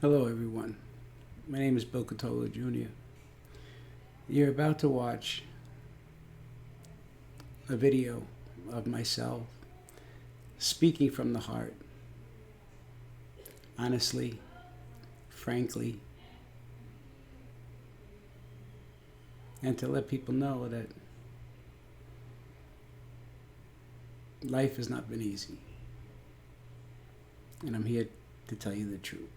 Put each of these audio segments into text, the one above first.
Hello, everyone. My name is Bill Cutolo Jr. You're about to watch a video of myself speaking from the heart, honestly, frankly, and to let people know that life has not been easy. And I'm here to tell you the truth.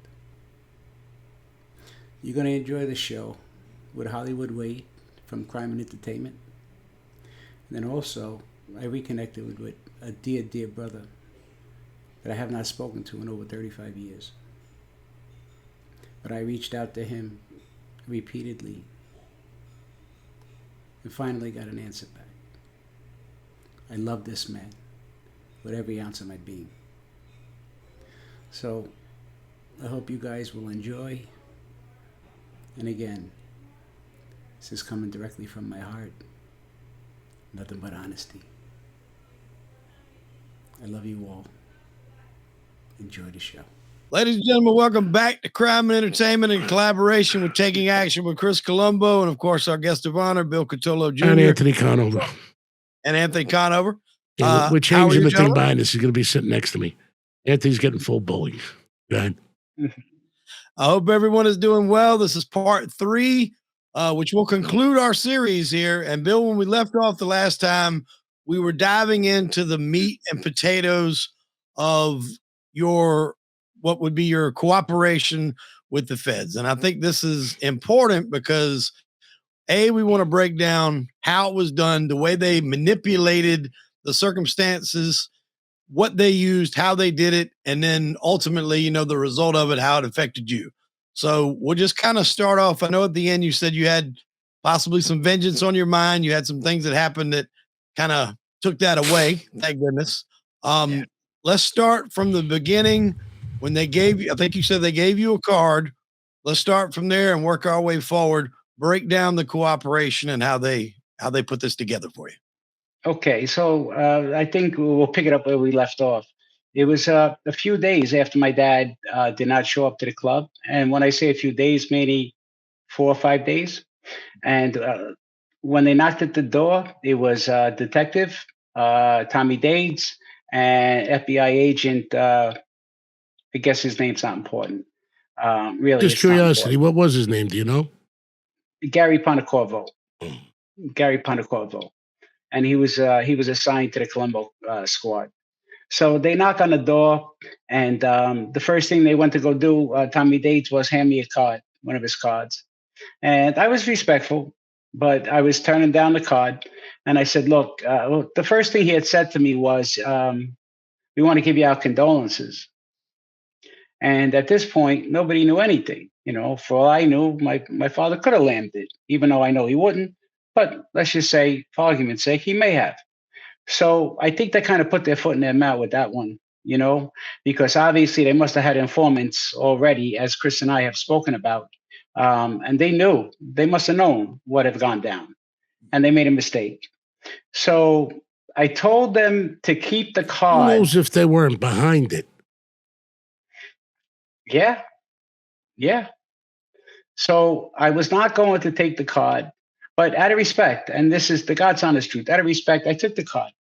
You're going to enjoy the show with Hollywood Wade from Crime and Entertainment. And then also, I reconnected with a dear, dear brother that I have not spoken to in over 35 years. But I reached out to him repeatedly and finally got an answer back. I love this man with every ounce of my being. So I hope you guys will enjoy. And again, this is coming directly from my heart. Nothing but honesty. I love you all. Enjoy the show. Ladies and gentlemen, welcome back to Crime and Entertainment in collaboration with Taking Action with Chris Colombo and, of course, our guest of honor, Bill Cutolo Jr. And Anthony Conover. Yeah, we're changing the thing behind us. He's going to be sitting next to me. Anthony's getting full bully. Go ahead. I hope everyone is doing well. This is part 3, which will conclude our series here. And Bill, when we left off the last time, we were diving into the meat and potatoes of what would be your cooperation with the feds. And I think this is important because we want to break down how it was done, the way they manipulated the circumstances, what they used, how they did it, and then ultimately, the result of it, how it affected you. So we'll just kind of start off. I know at the end you said you had possibly some vengeance on your mind. You had some things that happened that kind of took that away. Thank goodness. Let's start from the beginning when they gave you, I think you said they gave you a card. Let's start from there and work our way forward. Break down the cooperation and how they put this together for you. Okay, so I think we'll pick it up where we left off. It was a few days after my dad did not show up to the club. And when I say a few days, maybe 4 or 5 days. And when they knocked at the door, it was Detective Tommy Dades and FBI agent, I guess his name's not important. Really, just curiosity. What was his name? Do you know? Gary Pontecorvo. Gary Pontecorvo. And he was assigned to the Colombo squad. So they knock on the door, and the first thing they went to go do, Tommy Dades, was hand me a card, one of his cards. And I was respectful, but I was turning down the card. And I said, look, the first thing he had said to me was, we want to give you our condolences. And at this point, nobody knew anything. For all I knew, my father could have lammed it, even though I know he wouldn't. But let's just say, for argument's sake, he may have. So I think they kind of put their foot in their mouth with that one, because obviously they must have had informants already, as Chris and I have spoken about. And they must have known what had gone down, and they made a mistake. So I told them to keep the card. Who knows if they weren't behind it? Yeah. So I was not going to take the card, but out of respect, and this is the God's honest truth, out of respect, I took the card.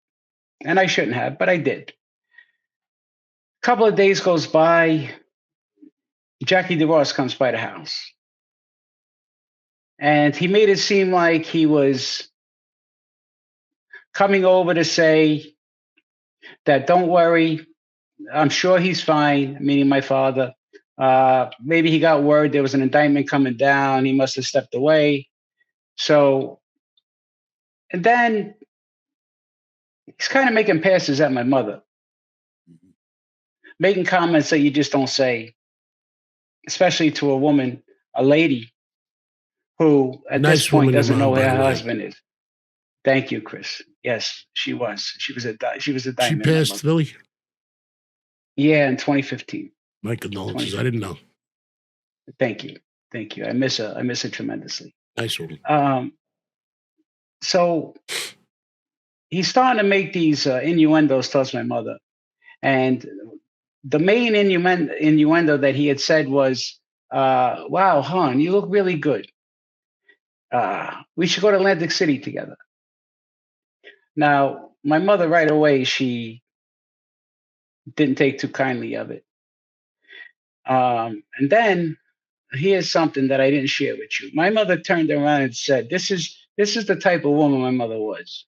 And I shouldn't have, but I did. A couple of days goes by, Jackie DeRoss comes by the house. And he made it seem like he was coming over to say that, don't worry, I'm sure he's fine, meaning my father. Maybe he got word there was an indictment coming down. He must have stepped away. So, and then he's kind of making passes at my mother, making comments that you just don't say, especially to a woman, a lady, who at this point doesn't know who her husband is. Thank you, Chris. Yes, she was. She was a diamond. She passed, Philly? Yeah, in 2015. My condolences. I didn't know. Thank you. I miss her tremendously. Nice woman. So he's starting to make these innuendos towards my mother. And the main innuendo that he had said was, wow, hon, you look really good. We should go to Atlantic City together. Now, my mother right away, she didn't take too kindly of it. And then here's something that I didn't share with you. My mother turned around and said, "This is the type of woman my mother was."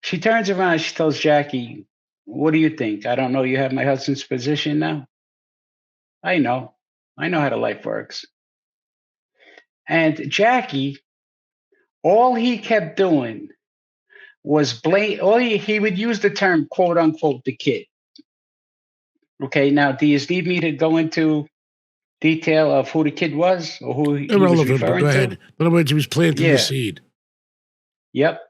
She turns around and she tells Jackie, "What do you think? I don't know you have my husband's position now. I know. I know how the life works." And Jackie, all he kept doing was blame. All he would use the term "quote unquote" the kid. Okay, now do you need me to go into detail of who the kid was or who he was Irrelevant, but go referring to? ahead. In other words, he was planting the Yeah. seed. Yep.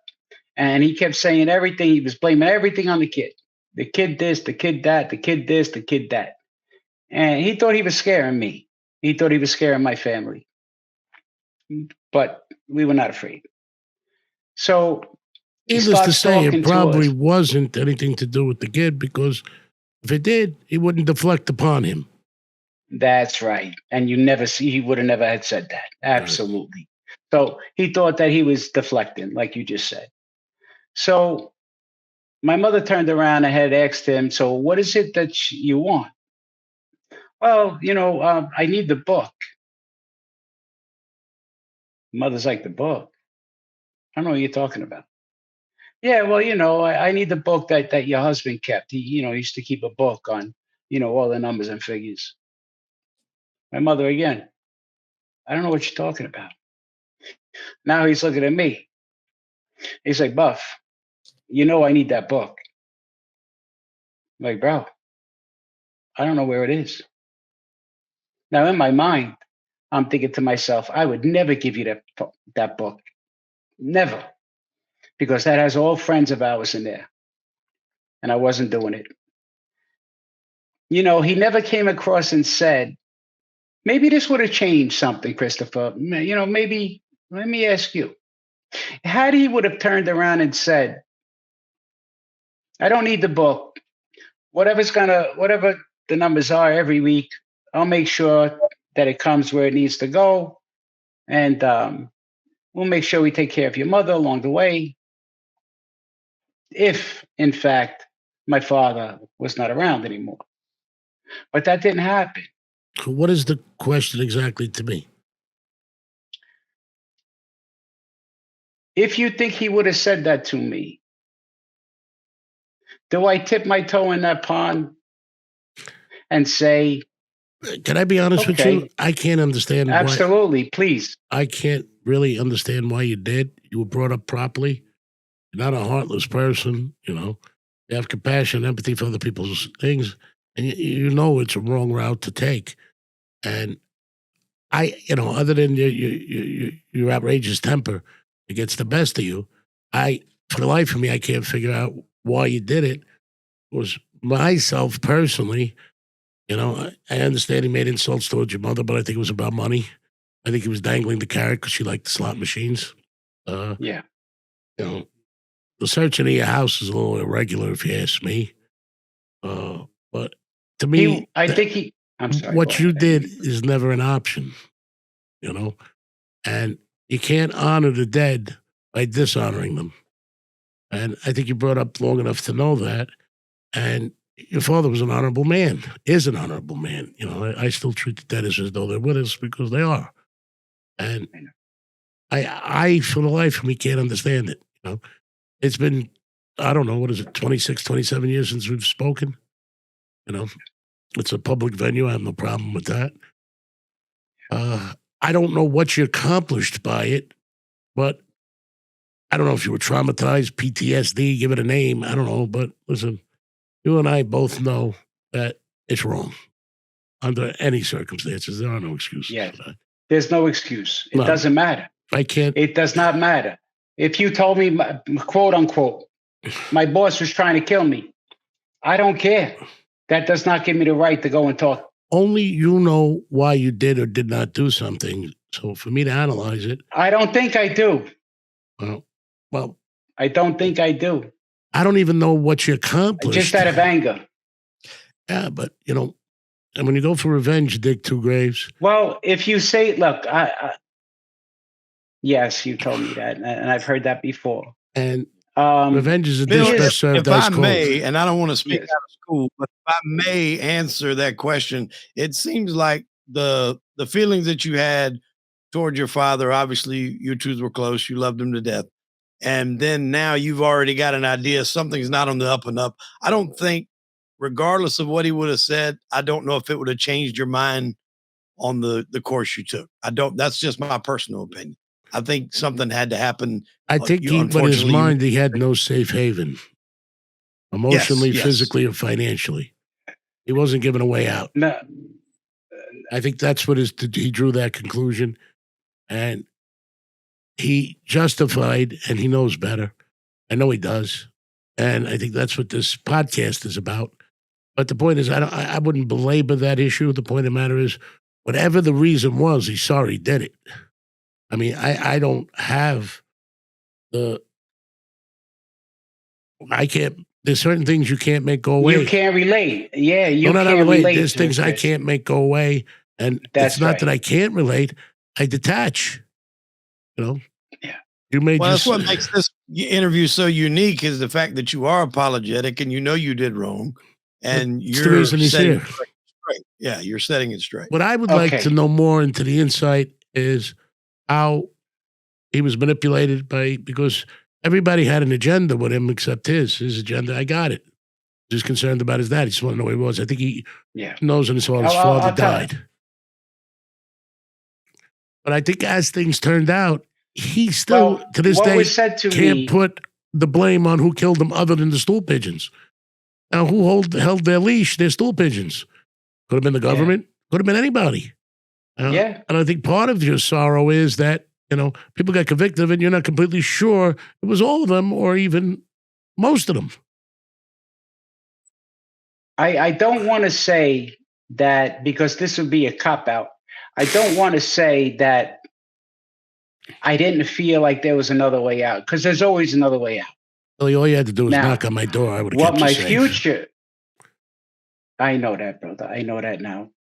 And he kept saying everything. He was blaming everything on the kid. The kid this, the kid that, the kid this, the kid that. And he thought he was scaring me. He thought he was scaring my family. But we were not afraid. So he Needless to starts say, talking it to probably us. wasn't anything to do with the kid, because if it did, he wouldn't deflect upon him. That's right. And you never see, he would have never had said that. Absolutely. So he thought that he was deflecting, like you just said. So my mother turned around and had asked him, "So what is it that you want?" "Well, I need the book." Mother's like, "The book? I don't know what you're talking about." "Yeah, well, I need the book that your husband kept. He used to keep a book on, all the numbers and figures." My mother again, "I don't know what you're talking about." Now he's looking at me. He's like, "Buff, I need that book." I'm like, "Bro, I don't know where it is." Now in my mind, I'm thinking to myself, I would never give you that book. Never. Because that has all friends of ours in there. And I wasn't doing it. He never came across and said, maybe this would have changed something, Christopher. Maybe, let me ask you, had he would have turned around and said, "I don't need the book. Whatever the numbers are every week, I'll make sure that it comes where it needs to go. And we'll make sure we take care of your mother along the way." If, in fact, my father was not around anymore. But that didn't happen. So what is the question exactly to me? If you think he would have said that to me, do I tip my toe in that pond and say, Can I be honest with you? okay, I can't understand why. absolutely, please? I can't really understand why you did. You were brought up properly. You're not a heartless person, You have compassion, empathy for other people's things, and you know it's a wrong route to take. And other than your outrageous temper, it gets the best of you. For the life of me, I can't figure out why you did it. It was myself personally. I understand he made insults towards your mother, but I think it was about money. I think he was dangling the carrot because she liked the slot machines. Yeah. The searching of your house is a little irregular, if you ask me. But to me, I'm sorry. what you did is never an option, and you can't honor the dead by dishonoring them. And I think you brought up long enough to know that. And your father was an honorable man, is an honorable man. I still treat the dead as though they're with us, because they are. And I for the life of me, can't understand it. It's been, I don't know, what is it, 26, 27 years since we've spoken? It's a public venue. I have no problem with that. I don't know what you accomplished by it, but I don't know if you were traumatized, PTSD, give it a name. I don't know. But listen, you and I both know that it's wrong under any circumstances. There are no excuses for that. There's no excuse. It doesn't matter. I can't. It does not matter. If you told me, quote unquote, my boss was trying to kill me, I don't care. That does not give me the right to go and talk. Only you know why you did or did not do something. So for me to analyze it, I don't think I do. Well, I don't think I do. I don't even know what you accomplished. Just out of anger. Yeah, but And when you go for revenge, you dig 2 graves. Well, if you say, look, yes, you told me that, and I've heard that before. And Um, revenge is a Bill, dish best served if I ice cold. may, and I don't want to speak Yes. out of school, but if I may answer that question, it seems like the feelings that you had toward your father, obviously you two were close, you loved him to death. And then now you've already got an idea something's not on the up and up. I don't think, regardless of what he would have said, I don't know if it would have changed your mind on the course you took. I don't. That's just my personal opinion. I think something had to happen. I think with his unfortunately, mind, he had no safe haven, emotionally, Yes. physically, or financially. He wasn't giving a way out. No, I think that's what he drew that conclusion, and he justified, and he knows better. I know he does, and I think that's what this podcast is about. But the point is, I wouldn't belabor that issue. The point of the matter is, whatever the reason was, he's sorry he did it. I mean, I don't have I can't. There's certain things you can't make go away. you can't relate. Yeah, you No, can't not relate. relate. There's to things I this. can't make go away, and That's it's not right. that I can't relate. I detach. You know. Yeah. You may Well, just. that's what makes this interview so unique is the fact that you are apologetic and you know you did wrong, and It's the you're reason he's setting here. it straight. Yeah, you're setting it straight. What I would like Okay. to know more into the insight is how he was manipulated because everybody had an agenda with him except his agenda. I got it. He's concerned about his dad. He just wanted to know where he was. I think he Yeah. knows in his heart his I'll father tell died. But I think as things turned out, he still, Well, to this what day, was said to can't me? put the blame on who killed them other than the stool pigeons. Now, who held their leash? Their stool pigeons. Could have been the government. Could have been anybody. Yeah. And I think part of your sorrow is that, people got convicted of it and you're not completely sure it was all of them or even most of them. I don't want to say that because this would be a cop out. I don't want to say that I didn't feel like there was another way out because there's always another way out. Well, all you had to do was Now, knock on my door. I would have What kept my you safe. future, I know that, brother. I know that now.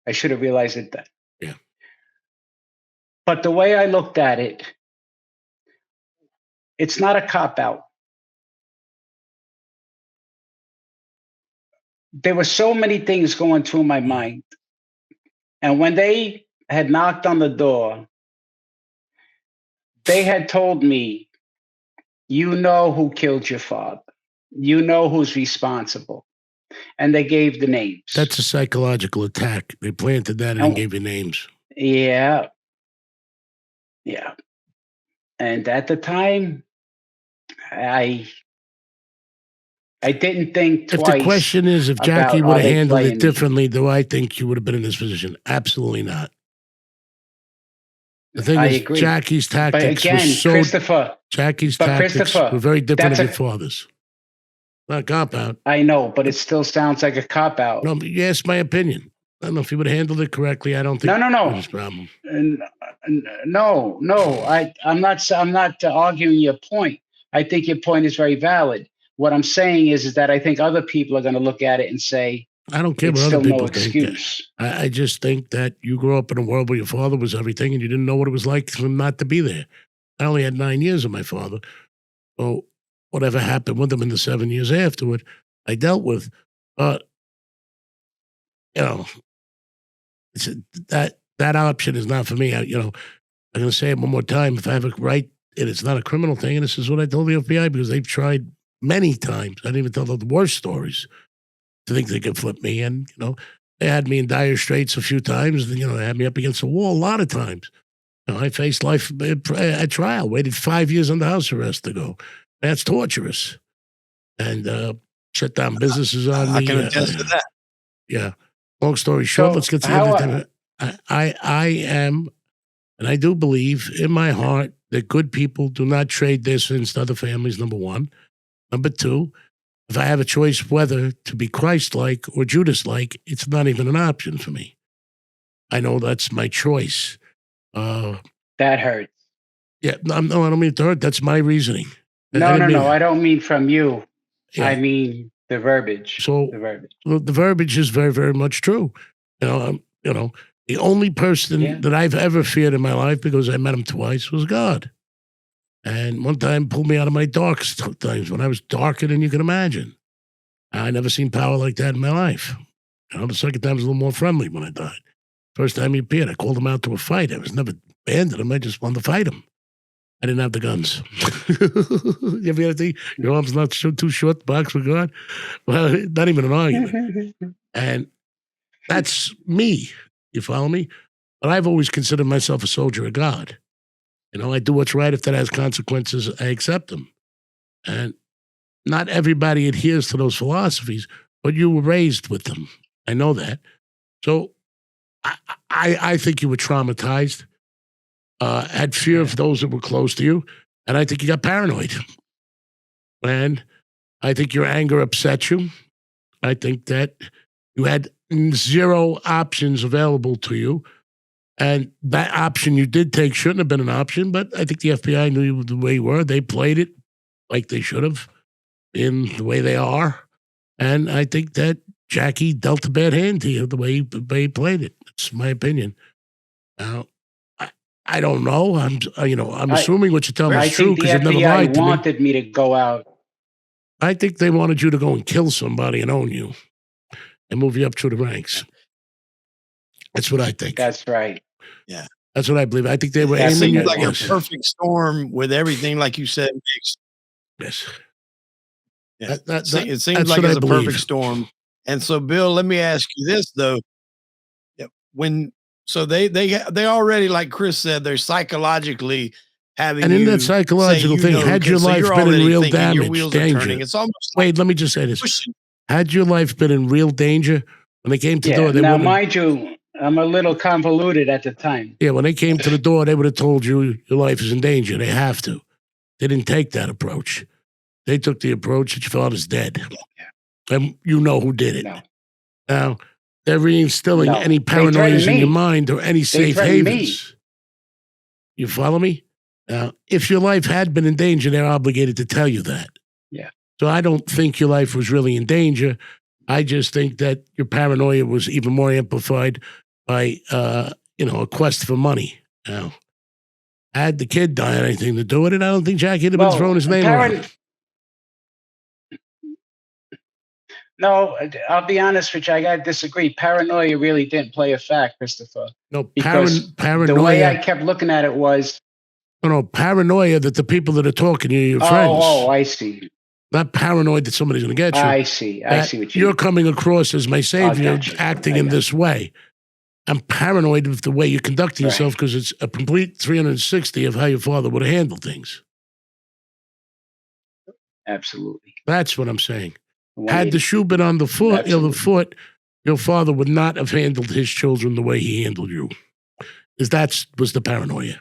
I should have realized it then. Yeah. But the way I looked at it, it's not a cop out. There were so many things going through my mind. And when they had knocked on the door, they had told me, you know who killed your father. You know who's responsible. And they gave the names. That's a psychological attack. They planted that and gave you names. Yeah. Yeah. And at the time, I didn't think twice. If the question is if Jackie about would how have they handled play it me. differently, do I think you would have been in this position? Absolutely not. The thing I is, agree. Jackie's But tactics again, were so. Christopher, Jackie's but tactics Christopher, were very different that's than a- your father's. Not a cop out. I know, but it still sounds like a cop out. No, but you asked my opinion. I don't know if you would have handled it correctly. I don't think No. that was a problem. No. I'm not arguing your point. I think your point is very valid. What I'm saying is that I think other people are going to look at it and say I don't care it's what other still people no think. excuse. I just think that you grew up in a world where your father was everything and you didn't know what it was like for him not to be there. I only had 9 years of my father. So whatever happened with him in the 7 years afterward, I dealt with. But, it's that option is not for me. I'm going to say it one more time. If I have a right, and it's not a criminal thing, and this is what I told the FBI because they've tried many times. I didn't even tell the worst stories to think they could flip me. And, they had me in dire straits a few times. And, they had me up against the wall a lot of times. I faced life at trial, waited 5 years under house arrest to go. That's torturous. And shut down businesses on me. I can attest to that. Yeah. Long story short, So let's get to the how, other thing. I am, and I do believe in my heart that good people do not trade their sins to other families, number one. Number two, if I have a choice whether to be Christ-like or Judas-like, it's not even an option for me. I know that's my choice. that hurts. Yeah, no, I don't mean to hurt. That's my reasoning. No. I don't mean from you. Yeah. I mean The verbiage. So The verbiage. the verbiage is very, very much true. The only person that I've ever feared in my life, because I met him twice, was God. And one time pulled me out of my darkest times when I was darker than you can imagine. I never seen power like that in my life. The second time was a little more friendly when I died. First time he appeared, I called him out to a fight. I was never abandoned him. I just wanted to fight him. I didn't have the guns. You ever think your arm's not too short to box with God? Well, not even an argument. And that's me. You follow me? But I've always considered myself a soldier of God. I do what's right. If that has consequences, I accept them. And not everybody adheres to those philosophies, but you were raised with them. I know that. So I think you were traumatized, had fear of those that were close to you, and I think you got paranoid. And I think your anger upset you. I think that you had zero options available to you. And that option you did take shouldn't have been an option, but I think the FBI knew you the way you were. They played it like they should have, in the way they are. And I think that Jackie dealt a bad hand to you the way he played it. That's my opinion. Now, I don't know. I'm assuming what you're telling me is true because you've never lied to me. Wanted me to go out. I think they wanted you to go and kill somebody and own you and move you up through the ranks. That's what I think. That's right. Yeah. That's what I believe. I think they were aiming seems at like us. a perfect storm with everything, like you said. Yes. Yeah. It seems like it's a perfect storm. And so, Bill, let me ask you this though. They already, like Chris said, they're psychologically having. And in that psychological thing, had your life been in real damage, danger. It's almost wait, let me just say this. Had your life been in real danger, when they came to the door, they now, mind you, I'm a little convoluted at the time. Yeah, when they came to the door, they would have told you your life is in danger. They have to. They didn't take that approach. They took the approach that your father's dead. And you know who did it. No. Now, they're reinstilling any paranoias in your mind or any safe havens. You follow me? Now, if your life had been in danger, they're obligated to tell you that. Yeah. So I don't think your life was really in danger. I just think that your paranoia was even more amplified by, a quest for money. Now, had the kid died anything to do with it, I don't think Jackie would have been throwing his name around. No, I'll be honest with you. I got to disagree. Paranoia really didn't play a fact, Christopher. No, because paranoia. The way I kept looking at it was. No, paranoia that the people that are talking to you are your friends. Oh, I see. Not paranoid that somebody's going to get you. I see what you're coming across as my savior, acting in this way. I'm paranoid of the way you're conducting yourself because it's a complete 360 of how your father would have handled things. Absolutely. That's what I'm saying. Had the shoe been on the foot, your father would not have handled his children the way he handled you. Because that was the paranoia.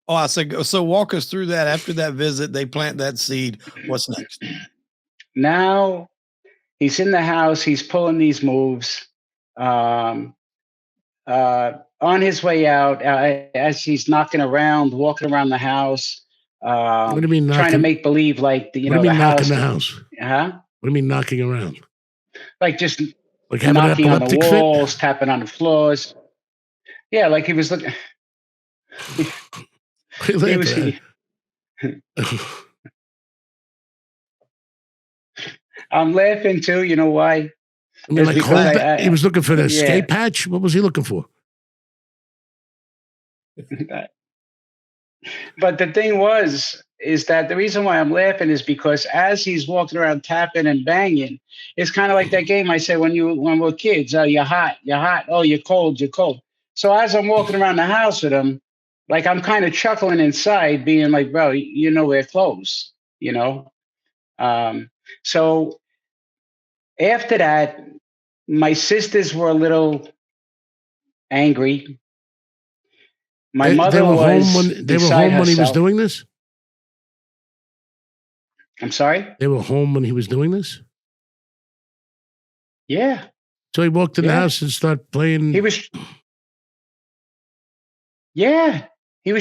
Oh, I said, so walk us through that. After that visit, they plant that seed. What's next? Now he's in the house. He's pulling these moves. On his way out, as he's walking around the house, what do you mean trying to make believe like the knocking the house? Huh? What do you mean knocking around? Like just like having knocking on the walls, fit? tapping on the floors. Yeah, like he was looking. I'm laughing too. You know why? I mean, like he was looking for the escape hatch. What was he looking for? But the thing is that the reason why I'm laughing is because as he's walking around tapping and banging, it's kind of like that game I said when we're kids. Oh, you're hot. Oh, you're cold. So as I'm walking around the house with him, like I'm kind of chuckling inside, being like, bro, we're close, So after that, my sisters were a little angry. My mother was home they were home when he was doing this? I'm sorry? They were home when he was doing this? Yeah. So he walked in the house and started playing. He was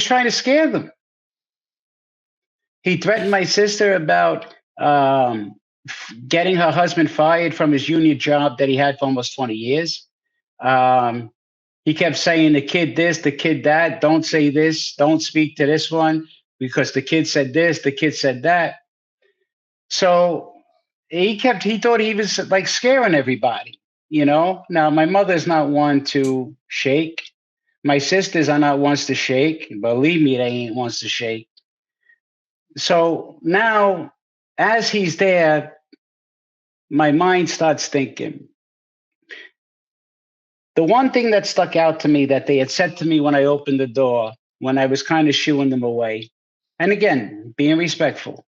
trying to scare them. He threatened my sister about getting her husband fired from his union job that he had for almost 20 years. He kept saying the kid this, the kid that, don't say this, don't speak to this one because the kid said this, the kid said that. So he thought he was like scaring everybody, you know? Now, my mother's not one to shake. My sisters are not ones to shake. Believe me, they ain't ones to shake. So now, as he's there, my mind starts thinking. The one thing that stuck out to me that they had said to me when I opened the door, when I was kind of shooing them away, and again, being respectful,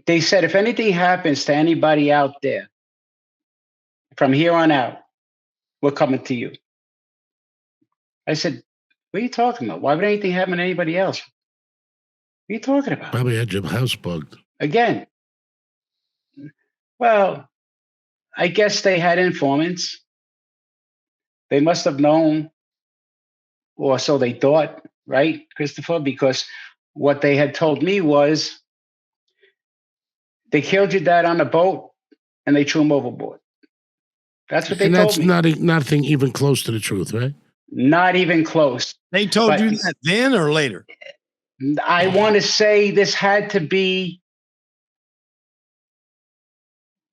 they said, if anything happens to anybody out there from here on out, we're coming to you. I said, what are you talking about? Why would anything happen to anybody else? What are you talking about? Probably had your house bugged. Again, well, I guess they had informants. They must have known, or so they thought, right, Christopher? Because what they had told me was they killed your dad on a boat and they threw him overboard. That's what they And told that's me. nothing even close to the truth, right? Not even close. They told But you that then or later? I want to say this had to be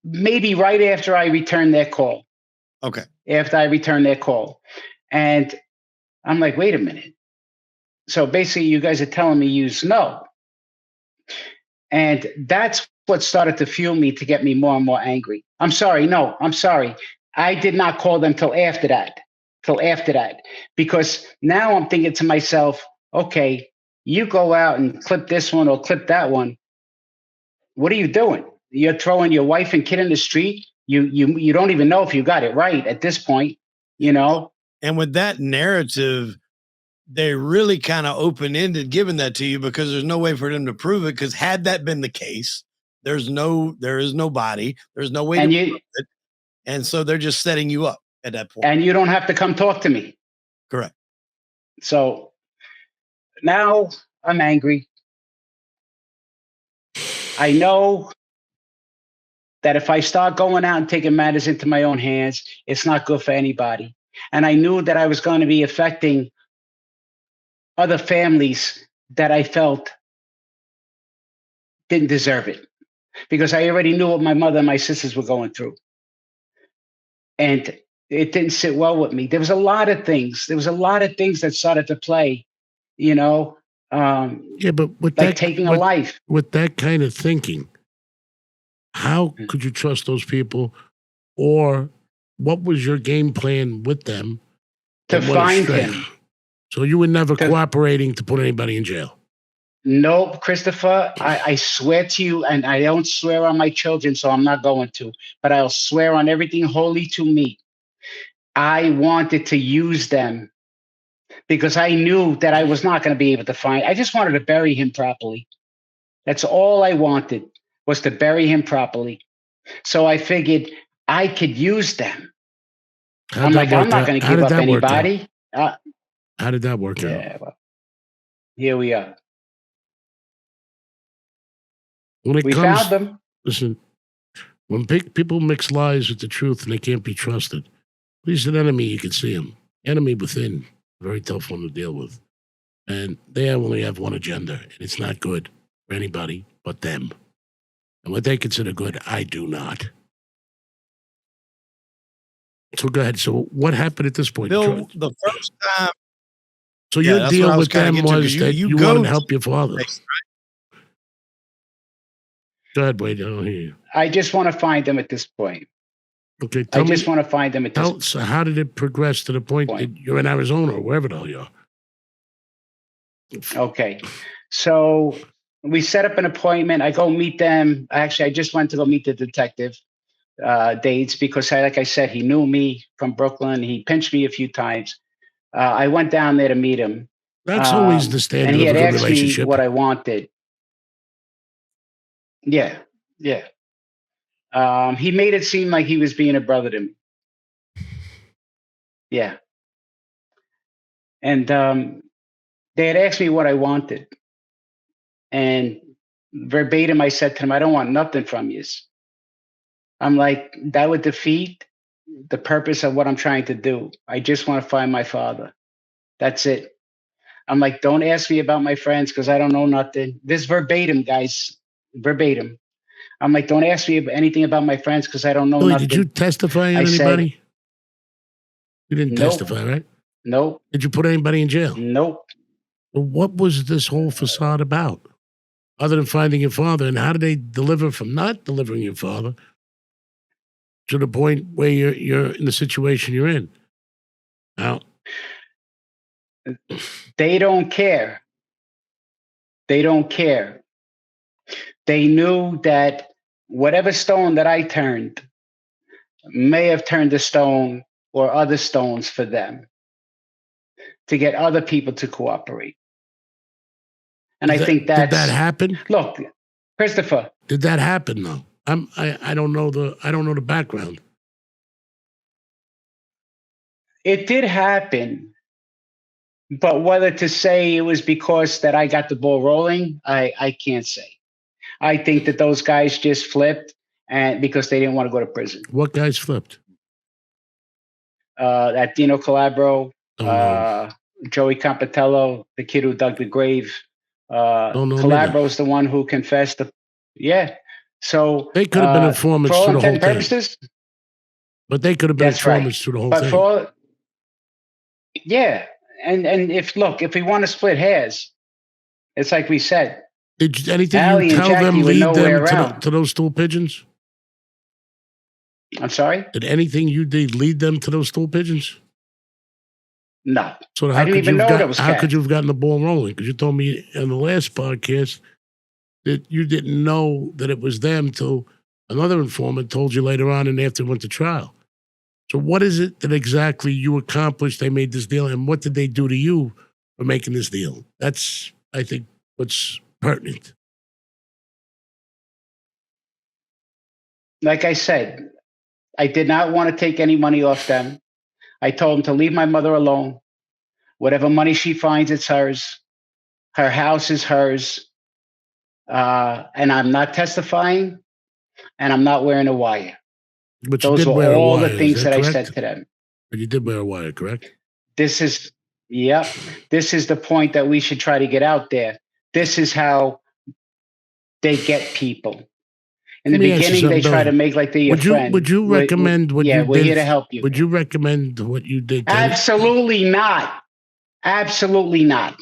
maybe right after I returned their call. Okay. After I returned their call. And I'm like, wait a minute. So basically, you guys are telling me you know. And that's what started to fuel me to get me more and more angry. I'm sorry. I did not call them till after that. Because now I'm thinking to myself, okay, you go out and clip this one or clip that one. What are you doing? You're throwing your wife and kid in the street. You don't even know if you got it right at this point, you know? And with that narrative, they really kind of open-ended giving that to you because there's no way for them to prove it. Because had that been the case, there is no body, there's no way to prove it. And so they're just setting you up at that point. And you don't have to come talk to me. Correct. So now I'm angry. I know that if I start going out and taking matters into my own hands, it's not good for anybody. And I knew that I was going to be affecting other families that I felt didn't deserve it because I already knew what my mother and my sisters were going through. And it didn't sit well with me. There was a lot of things. That started to play, you know. Yeah, but with like that, taking a life. With that kind of thinking, how could you trust those people? Or what was your game plan with them? To find him. So you were never cooperating to put anybody in jail? Nope, Christopher. I swear to you, and I don't swear on my children, so I'm not going to, but I'll swear on everything holy to me. I wanted to use them because I knew that I was not going to be able to find. I just wanted to bury him properly. That's all I wanted, was to bury him properly. So I figured I could use them. I'm not going to give up anybody. How did that work out? Yeah, well, here we are. We found them. Listen, when people mix lies with the truth and they can't be trusted, at least an enemy, you can see him. Enemy within, very tough one to deal with. And they only have one agenda, and it's not good for anybody but them. And what they consider good, I do not. So go ahead. So what happened at this point? Bill, the first time. So your deal with them was that you wanted to help your father. Right? Go ahead, Wade. I don't hear you. I just want to find them at this point. Okay, I just want to find them at this point. So how did it progress to the point that you're in Arizona or wherever the hell you are? Okay. So we set up an appointment. I go meet them. Actually, I just went to go meet the detective dates because, like I said, he knew me from Brooklyn. He pinched me a few times. I went down there to meet him. That's always the standard and he of had a good asked relationship. me what I wanted. Yeah. He made it seem like he was being a brother to me. Yeah. And they had asked me what I wanted. And verbatim, I said to him, I don't want nothing from you. I'm like, that would defeat the purpose of what I'm trying to do. I just want to find my father. That's it. I'm like, don't ask me about my friends because I don't know nothing. This verbatim, guys, verbatim. I'm like, don't ask me anything about my friends because I don't know Billy, nothing. did you testify on I said, anybody? You didn't nope, testify, right? nope, Did you put anybody in jail? nope. Well, what was this whole facade about? Other than finding your father, and how did they deliver from not delivering your father to the point where you're in the situation you're in? Now, They don't care. They don't care. They knew that whatever stone that I turned may have turned a stone or other stones for them to get other people to cooperate. And I think did that that's, happen? look, Christopher, Did that happen though? I don't know the background. it did happen, but whether to say it was because that I got the ball rolling, I can't say. I think that those guys just flipped and because they didn't want to go to prison. What guys flipped? That Dino Calabro, Don't know. Joey Campitello, the kid who dug the grave. Don't know Calabro's the one who confessed. Yeah. So they could have been for informants all through the whole intent thing. and purposes, But they could have been that's right. informants through the whole But thing. for yeah, and if we want to split hairs, it's like we said. Did anything Allie you and tell Jackie them were lead nowhere them around. to those stool pigeons? I'm sorry? Did anything you did lead them to those stool pigeons? No. So I didn't even know those how cats. could you have gotten the ball rolling? Because you told me in the last podcast that you didn't know that it was them till another informant told you later on and after it went to trial. So what is it that exactly you accomplished? They made this deal, and what did they do to you for making this deal? That's, I think, what's pertinent. Like I said, I did not want to take any money off them. I told them to leave my mother alone. Whatever money she finds, it's hers. Her house is hers. And I'm not testifying, and I'm not wearing a wire. But you Those did were wear a all wire, the is things that that I correct? said to them. But you did wear a wire, correct? This is, yep, this is the point that we should try to get out there. This is how they get people. In the Let me ask you beginning, they something, try Billy. to make like they're your friend. Would you recommend what you did? We're here to help you. Would you recommend what you did? Absolutely not. Absolutely not.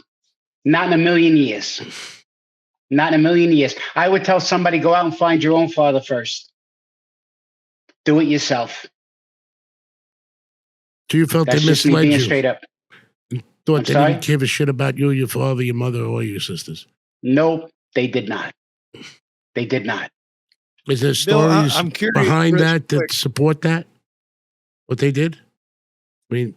Not in a million years. Not in a million years. I would tell somebody, go out and find your own father first. Do it yourself. So you felt That's they just me misled being you? straight up. Thought I'm they sorry? didn't give a shit about you, your father, your mother, or your sisters? Nope, they did not. They did not. Is there Bill, stories I'm curious, behind Chris, that quick. support that? What they did? I mean,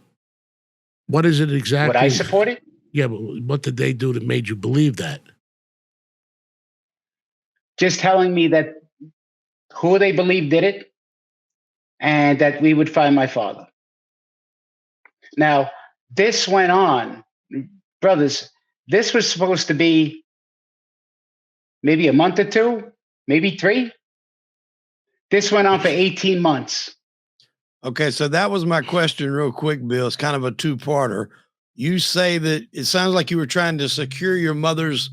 what is it exactly? Would I support it? Yeah, but what did they do that made you believe that? Just telling me that who they believe did it and that we would find my father. Now, this went on, brothers, this was supposed to be maybe a month or two, maybe 3. This went on for 18 months. Okay, so that was my question, real quick, Bill. It's kind of a two-parter. You say that it sounds like you were trying to secure your mother's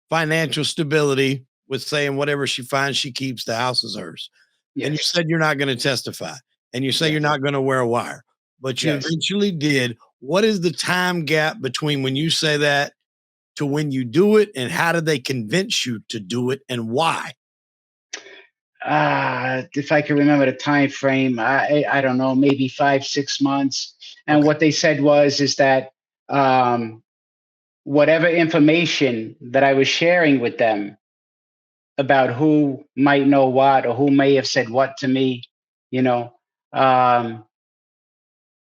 financial stability with saying whatever she finds, she keeps, the house is hers. Yes. And you said you're not going to testify, and you say you're not going to wear a wire, but you eventually did. What is the time gap between when you say that to when you do it, and how did they convince you to do it, and why? If I can remember the time frame, I don't know, maybe 5-6 months. And what they said is that whatever information that I was sharing with them about who might know what or who may have said what to me, you know,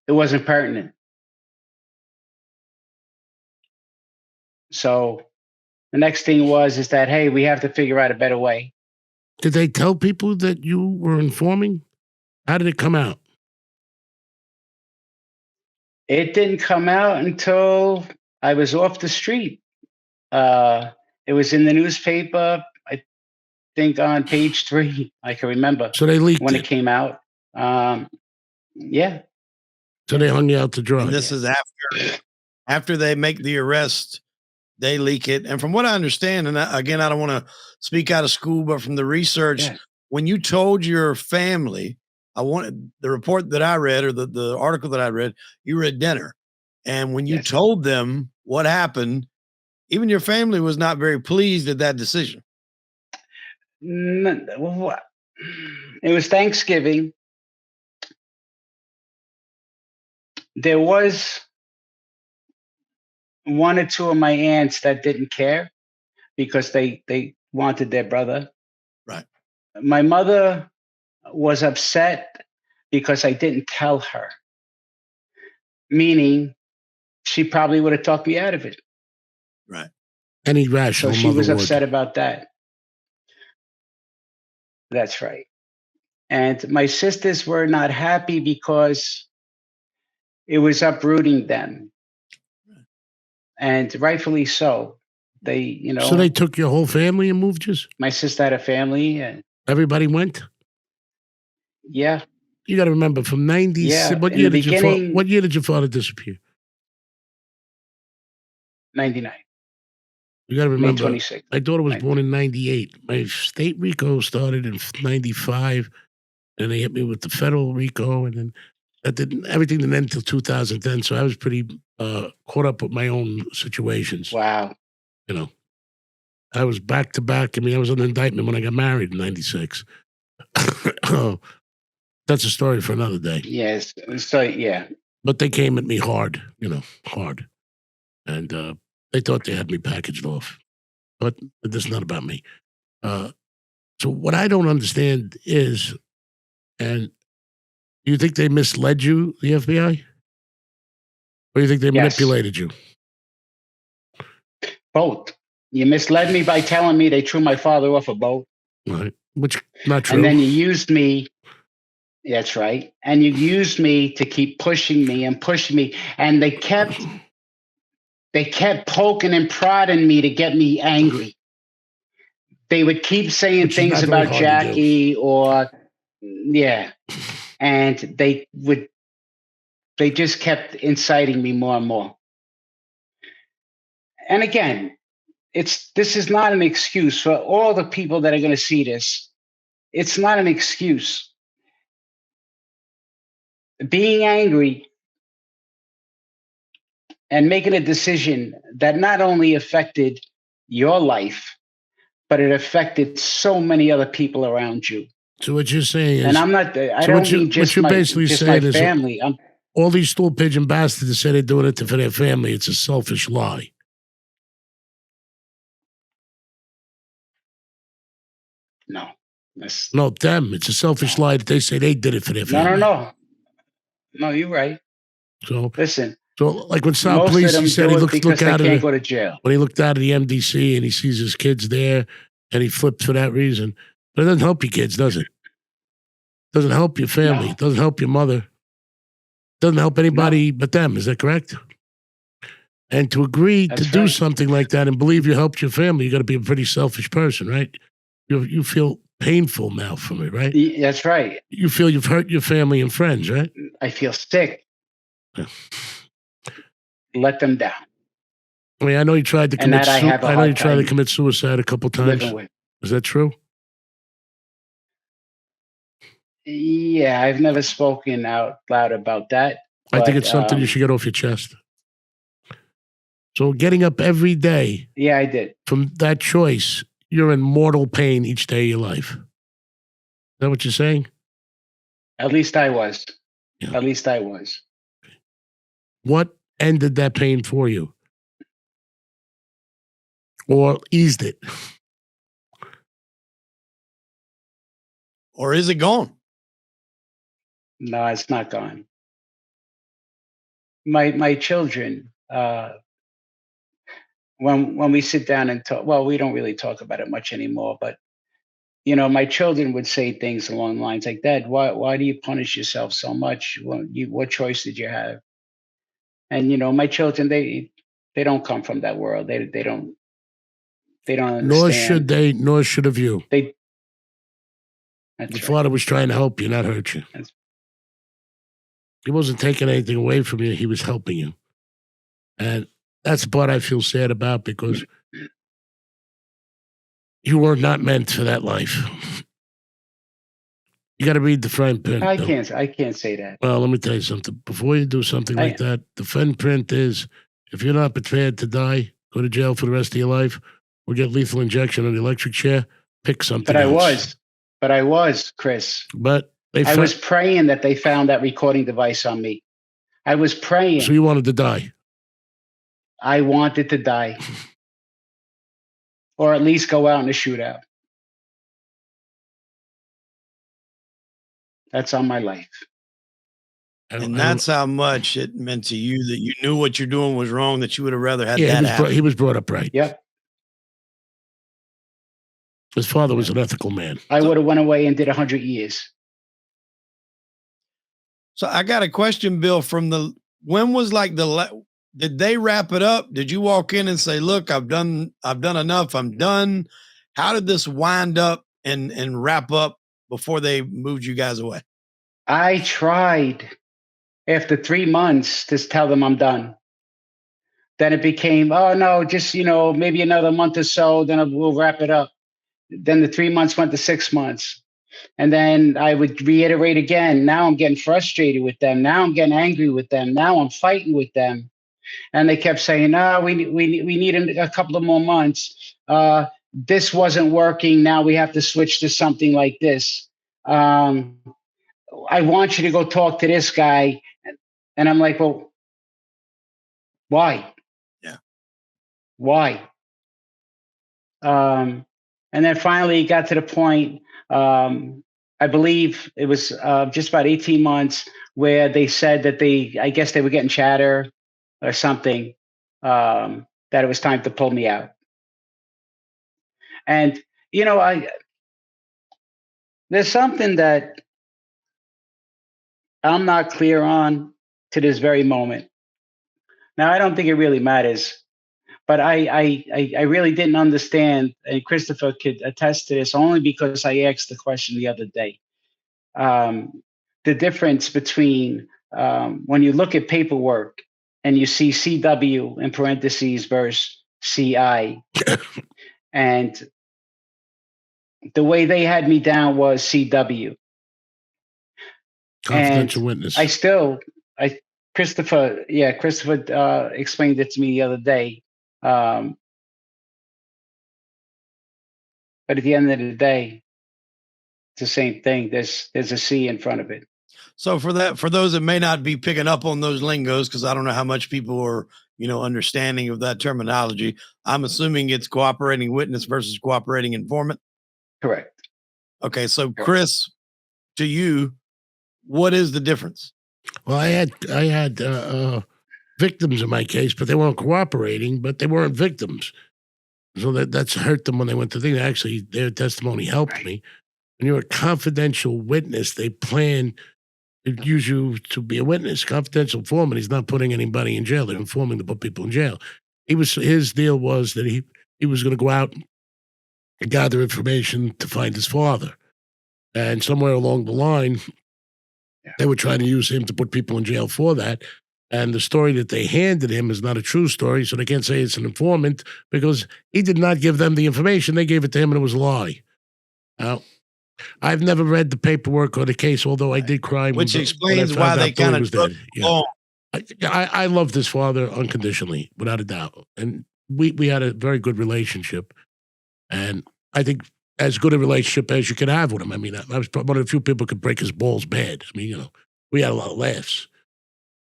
it wasn't pertinent. So the next thing is that, hey, we have to figure out a better way. Did they tell people that you were informing? How did it come out? It didn't come out until I was off the street. It was in the newspaper. think on page 3. I can remember So they leaked when it. it came out. Yeah. So they hung you out to dry. And this is after they make the arrest, they leak it. And from what I understand, and again, I don't want to speak out of school, but from the research, Yeah. when you told your family, I wanted the report that I read or the article that I read, you were at dinner. And when you Yes. told them what happened, even your family was not very pleased at that decision. It was Thanksgiving. There was one or two of my aunts that didn't care because they wanted their brother. Right. My mother was upset because I didn't tell her, meaning she probably would have talked me out of it. Right. Any So rational she mother was would. upset about that. That's right. And my sisters were not happy because it was uprooting them. And rightfully so. They, So they took your whole family and moved you? my sister had a family. And Everybody went? yeah. You got to remember, from 96, Yeah. what In year the did beginning, what year did your father disappear? 99, You got to May remember, 26th. my daughter was 90. born in 98. My state RICO started in 95, and they hit me with the federal RICO, and then everything didn't end until 2010. So I was pretty caught up with my own situations. Wow. You know, I was back to back. I mean, I was under indictment when I got married in 96. That's a story for another day. Yes. So, yeah. But they came at me hard, hard. And they thought they had me packaged off. But this is not about me. So what I don't understand is, and you think they misled you, the FBI? Or you think they Yes. manipulated you? Both. You misled me by telling me they threw my father off a boat. Right. Which, not true. And then you used me. That's right. And you used me to keep pushing me and pushing me. And they kept poking and prodding me to get me angry. They would keep saying Which is things not very about hard to do. Jackie or, yeah. And they just kept inciting me more and more. And again, this is not an excuse for all the people that are going to see this. It's not an excuse. Being angry and making a decision that not only affected your life, but it affected so many other people around you. So what you're saying is, and I'm not. I so don't mean just my family. All these stool pigeon bastards say they're doing it for their family. It's a selfish lie. No, no, them. It's a selfish lie that they say they did it for their family. No, you're right. So listen. So like when South Most Police, of them he said do he it because they can't go to jail. When he looked out of the MDC and he sees his kids there, and he flipped for that reason. But it doesn't help your kids, does it? Doesn't help your family. No. Doesn't help your mother. Doesn't help anybody but them. Is that correct? And to agree to do something like that and believe you helped your family, you got to be a pretty selfish person, right? You feel painful now from it, right? That's right. You feel you've hurt your family and friends, right? I feel sick. Let them down. I mean, I know you tried to commit. I know you tried to commit suicide a couple times. Is that true? Yeah, I've never spoken out loud about that. I think it's something you should get off your chest. So getting up every day. Yeah, I did. From that choice, you're in mortal pain each day of your life. Is that what you're saying? At least I was. Yeah. At least I was. What ended that pain for you? Or eased it? Or is it gone? No, it's not gone. My children, when we sit down and talk, well, we don't really talk about it much anymore, but my children would say things along the lines like, "Dad, why do you punish yourself so much? What choice did you have?" And my children, they don't come from that world. They don't understand. Nor should have you. That's Your right. father was trying to help you, not hurt you. That's- He wasn't taking anything away from you. He was helping you. And that's the part I feel sad about because you were not meant for that life. You got to read the fine print. I Bill. can't say that. Well, let me tell you something. Before you do something like that, the fine print is if you're not prepared to die, go to jail for the rest of your life, or get lethal injection on the electric chair, pick something else. But I was, Chris. But I was praying that they found that recording device on me. I was praying. So you wanted to die? I wanted to die. Or at least go out in a shootout. That's on my life. And that's how much it meant to you that you knew what you're doing was wrong, that you would have rather had that happen. He was brought up right. Yep. His father was an ethical man. I would have went away and did 100 years. So I got a question, Bill, when was like did they wrap it up? Did you walk in and say, look, I've done enough, I'm done? How did this wind up and wrap up before they moved you guys away? I tried after 3 months to tell them I'm done. Then it became, oh no, just, maybe another month or so, then we'll wrap it up. Then the 3 months went to 6 months. And then I would reiterate again. Now I'm getting frustrated with them. Now I'm getting angry with them. Now I'm fighting with them. And they kept saying, no, we need a couple of more months. This wasn't working. Now we have to switch to something like this. I want you to go talk to this guy. And I'm like, well, why? Yeah. Why? And then finally it got to the point, I believe it was just about 18 months where they said that I guess they were getting chatter or something, that it was time to pull me out. And, there's something that I'm not clear on to this very moment. Now, I don't think it really matters, but I really didn't understand, and Christopher could attest to this only because I asked the question the other day. The difference between when you look at paperwork and you see CW in parentheses versus CI, and the way they had me down was CW. Confidential witness. Christopher explained it to me the other day. But at the end of the day, it's the same thing. There's a C in front of it. So for those that may not be picking up on those lingos, because I don't know how much people are, understanding of that terminology, I'm assuming it's cooperating witness versus cooperating informant. Correct. Okay. So Chris, to you, what is the difference? Well, I had victims in my case, but they weren't cooperating, but they weren't victims. So that's hurt them when they went to think. Actually, their testimony helped me. When you're a confidential witness, they plan to use you to be a witness. Confidential informant, he's not putting anybody in jail. They're informing to put people in jail. His deal was that he was going to go out and gather information to find his father. And somewhere along the line, they were trying to use him to put people in jail for that. And the story that they handed him is not a true story, so they can't say it's an informant because he did not give them the information. They gave it to him, and it was a lie. Now, I've never read the paperwork or the case, although I did cry. Which explains why they kind of took long. I loved his father unconditionally, without a doubt. And we had a very good relationship. And I think as good a relationship as you could have with him. I mean, I was one of the few people who could break his balls bad. I mean, we had a lot of laughs.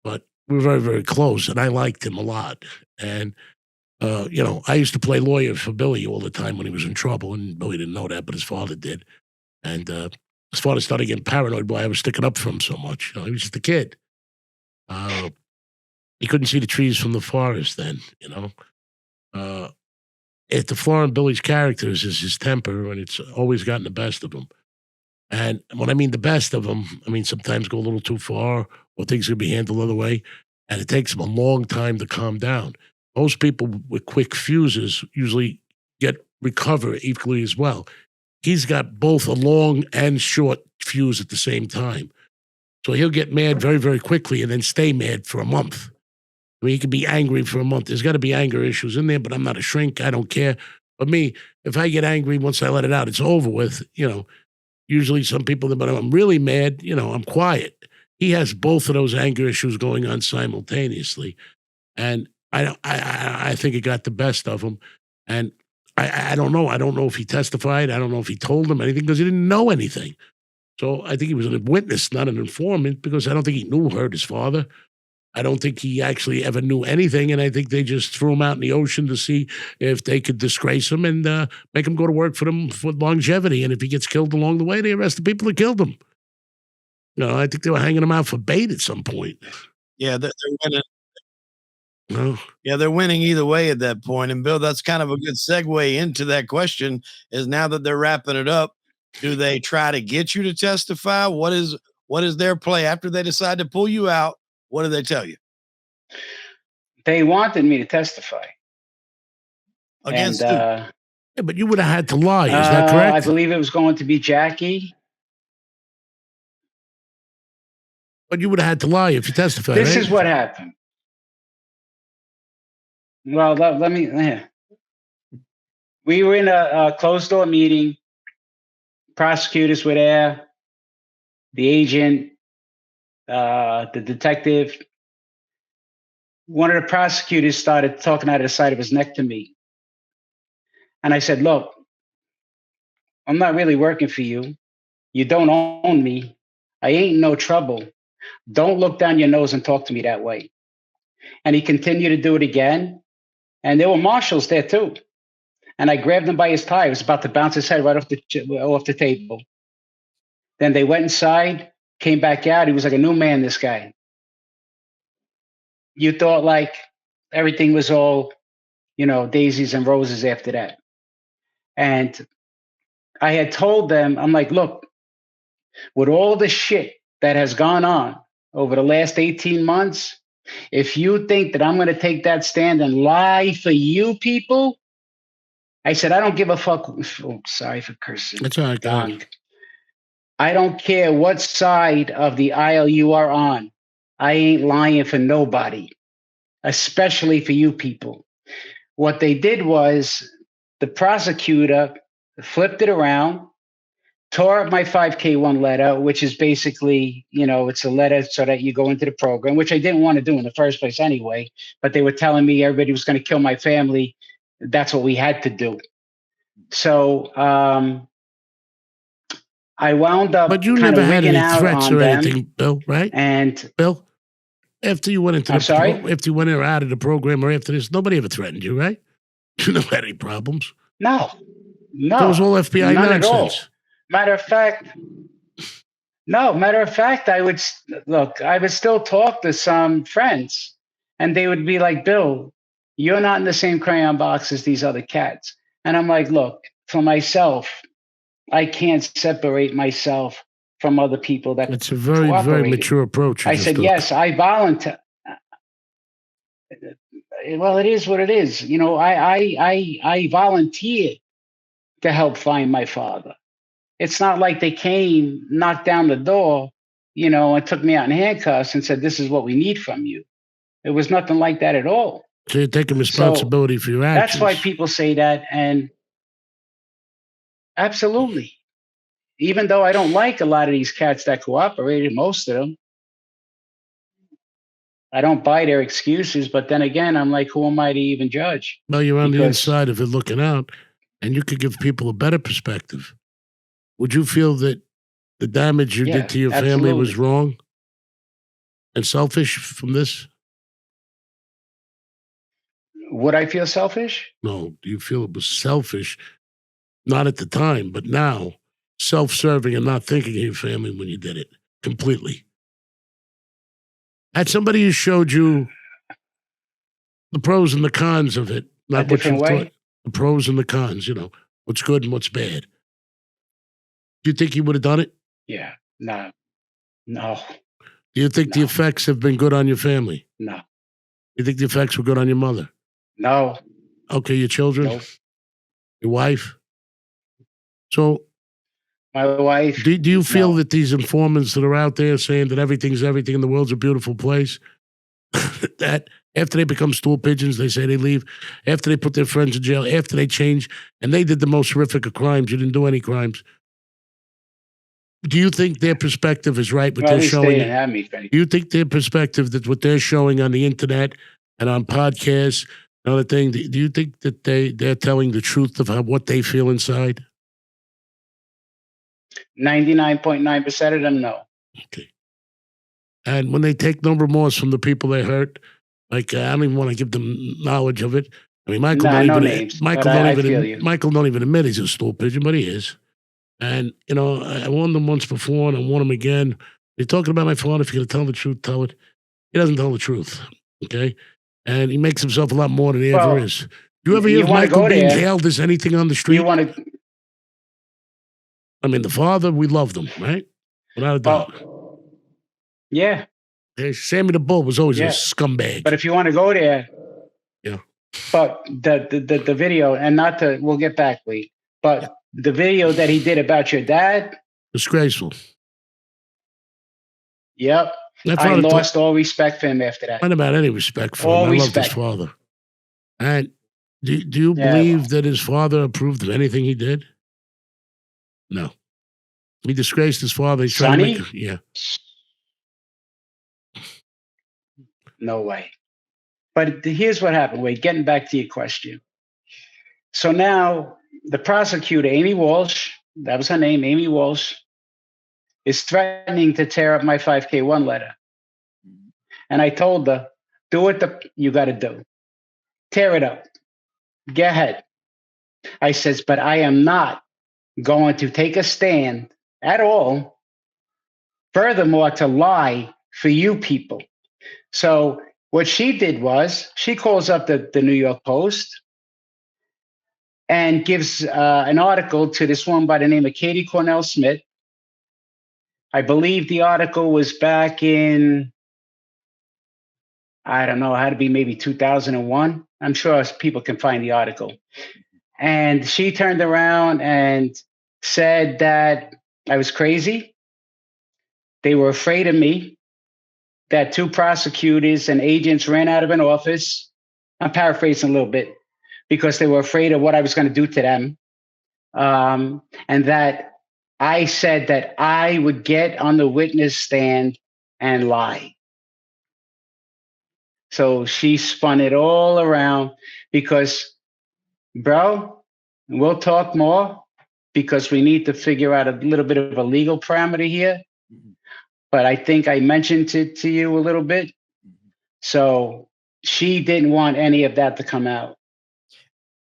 But we were very, very close, and I liked him a lot. And, I used to play lawyer for Billy all the time when he was in trouble, and Billy didn't know that, but his father did. And his father started getting paranoid why I was sticking up for him so much. He was just a kid. He couldn't see the trees from the forest then, At the flaw in Billy's characters is his temper, and it's always gotten the best of him. And when I mean the best of them, I mean sometimes go a little too far, or things can be handled the other way, and it takes them a long time to calm down. Most people with quick fuses usually recover equally as well. he's got both a long and short fuse at the same time. So he'll get mad very, very quickly and then stay mad for a month. I mean, he can be angry for a month. There's got to be anger issues in there, but I'm not a shrink. I don't care. But me, if I get angry, once I let it out, it's over with. Usually some people, but I'm really mad, I'm quiet. He has both of those anger issues going on simultaneously. And I think it got the best of him. And I don't know. I don't know if he testified. I don't know if he told them anything because he didn't know anything. So I think he was a witness, not an informant, because I don't think he knew or heard his father. I don't think he actually ever knew anything. And I think they just threw him out in the ocean to see if they could disgrace him and make him go to work for them for longevity. And if he gets killed along the way, they arrest the people that killed him. I think they were hanging him out for bait at some point. Yeah, they're winning. No. Yeah, they're winning either way at that point. And Bill, that's kind of a good segue into that question is now that they're wrapping it up, do they try to get you to testify? What is their play after they decide to pull you out? What do they tell you? They wanted me to testify. Against yeah, but you would have had to lie. Is that correct? I believe it was going to be Jackie. But you would have had to lie if you testified. This right? is what happened. Well, let me. We were in a closed door meeting. Prosecutors were there. The agent, the detective. One of the prosecutors started talking out of the side of his neck to me. And I said, look, I'm not really working for you. You don't own me. I ain't no trouble. Don't look down your nose and talk to me that way. And he continued to do it again. And there were marshals there too. And I grabbed him by his tie. I was about to bounce his head right off the table. Then they went inside, came back out. He was like a new man, this guy. You thought like everything was all, daisies and roses after that. And I had told them, I'm like, look, with all the shit that has gone on over the last 18 months, if you think that I'm going to take that stand and lie for you people, I said, I don't give a fuck. Oh, sorry for cursing. That's all right, Dog. I don't care what side of the aisle you are on. I ain't lying for nobody, especially for you people. What they did was the prosecutor flipped it around, tore up my 5K1 letter, which is basically, it's a letter so that you go into the program, which I didn't want to do in the first place anyway. But they were telling me everybody was going to kill my family. That's what we had to do. So I wound up. But you never had any threats or anything, Bill, right? And Bill, after you went into after you went in or out of the program or after this, nobody ever threatened you, right? You never had any problems. No. That was all FBI nonsense. At all. Matter of fact, I would still talk to some friends and they would be like, Bill, you're not in the same crayon box as these other cats. And I'm like, look, for myself, I can't separate myself from other people. It's a very, very mature approach. I said, yes, I volunteer. Well, it is what it is. I volunteered to help find my father. It's not like they came, knocked down the door, and took me out in handcuffs and said, this is what we need from you. It was nothing like that at all. So you're taking responsibility for your actions. That's why people say that. And absolutely. Even though I don't like a lot of these cats that cooperated, most of them, I don't buy their excuses. But then again, I'm like, who am I to even judge? Well, you're on the inside of it looking out, and you could give people a better perspective. Would you feel that the damage you did to your family was wrong and selfish from this? Would I feel selfish? No. Do you feel it was selfish? Not at the time, but now, self-serving and not thinking of your family when you did it completely. Had somebody who showed you the pros and the cons of it, not what you thought. The pros and the cons, what's good and what's bad. Do you think you would have done it? Yeah. No. Do you think the effects have been good on your family? No. You think the effects were good on your mother? No. Okay, your children? No. Your wife? So My wife. Do you feel No. that these informants that are out there saying that everything's everything and the world's a beautiful place, that after they become stool pigeons, they say they leave, after they put their friends in jail, after they change, and they did the most horrific of crimes, you didn't do any crimes. Do you think their perspective is right? What Well, at they're least showing? they didn't have me. Do you think their perspective, that what they're showing on the internet and on podcasts and other thing, do you think that they're telling the truth of what they feel inside? 99.9% of them, no. Okay. And when they take no remorse from the people they hurt, like I don't even want to give them knowledge of it. I mean, Michael Nah, don't no even names, Michael but don't I even feel you. Michael don't even admit he's a stool pigeon, but he is. And you know, I warned him once before, and I warn him again. You're talking about my father. If you're gonna tell the truth, tell it. He doesn't tell the truth. Okay, and he makes himself a lot more than he ever Well, is. Do you ever hear you of want to Michael go being there? hailed as anything on the street? You want to? I mean, the father, we loved him, right? Without a doubt. Well, yeah, Okay, Sammy the Bull was always a yeah. scumbag. But if you want to go there, Yeah. but the video, and not to, we'll get back, Lee. But the video that he did about your dad, Disgraceful. yep, My I father lost all respect for him after that. not about any respect for All him. I loved his respect. father. And do you Yeah, believe well. that his father approved of anything he did? No. He disgraced his father. He's trying to Sonny? make yeah. No way. But here's what happened. Wait, getting back to your question. So now the prosecutor, Amy Walsh, that was her name, Amy Walsh, is threatening to tear up my 5K1 letter. And I told her, do what you got to do. Tear it up. Go ahead. I says, but I am not going to take a stand at all. Furthermore, to lie for you people. So what she did was she calls up the New York Post and gives an article to this woman by the name of Katie Cornell Smith. I believe the article was back in, I don't know, it had to be maybe 2001. I'm sure people can find the article. And she turned around and said that I was crazy. They were afraid of me, that two prosecutors and agents ran out of an office. I'm paraphrasing a little bit, because they were afraid of what I was going to do to them. And that I said that I would get on the witness stand and lie. So she spun it all around because, bro, we'll talk more because we need to figure out a little bit of a legal parameter here. But I think I mentioned it to you a little bit. So she didn't want any of that to come out.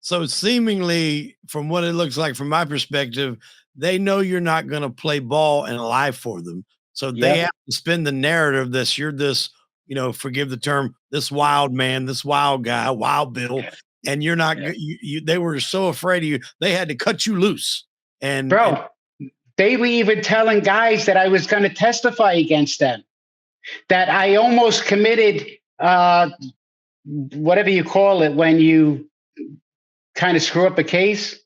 So seemingly, from what it looks like from my perspective, they know you're not going to play ball and lie for them. So they have to spin the narrative that you're this, you know, forgive the term, this wild man, this wild guy, wild Bill. And you're not, they were so afraid of you. They had to cut you loose. And bro, they were even telling guys that I was going to testify against them, that I almost committed whatever you call it when you kind of screw up a case.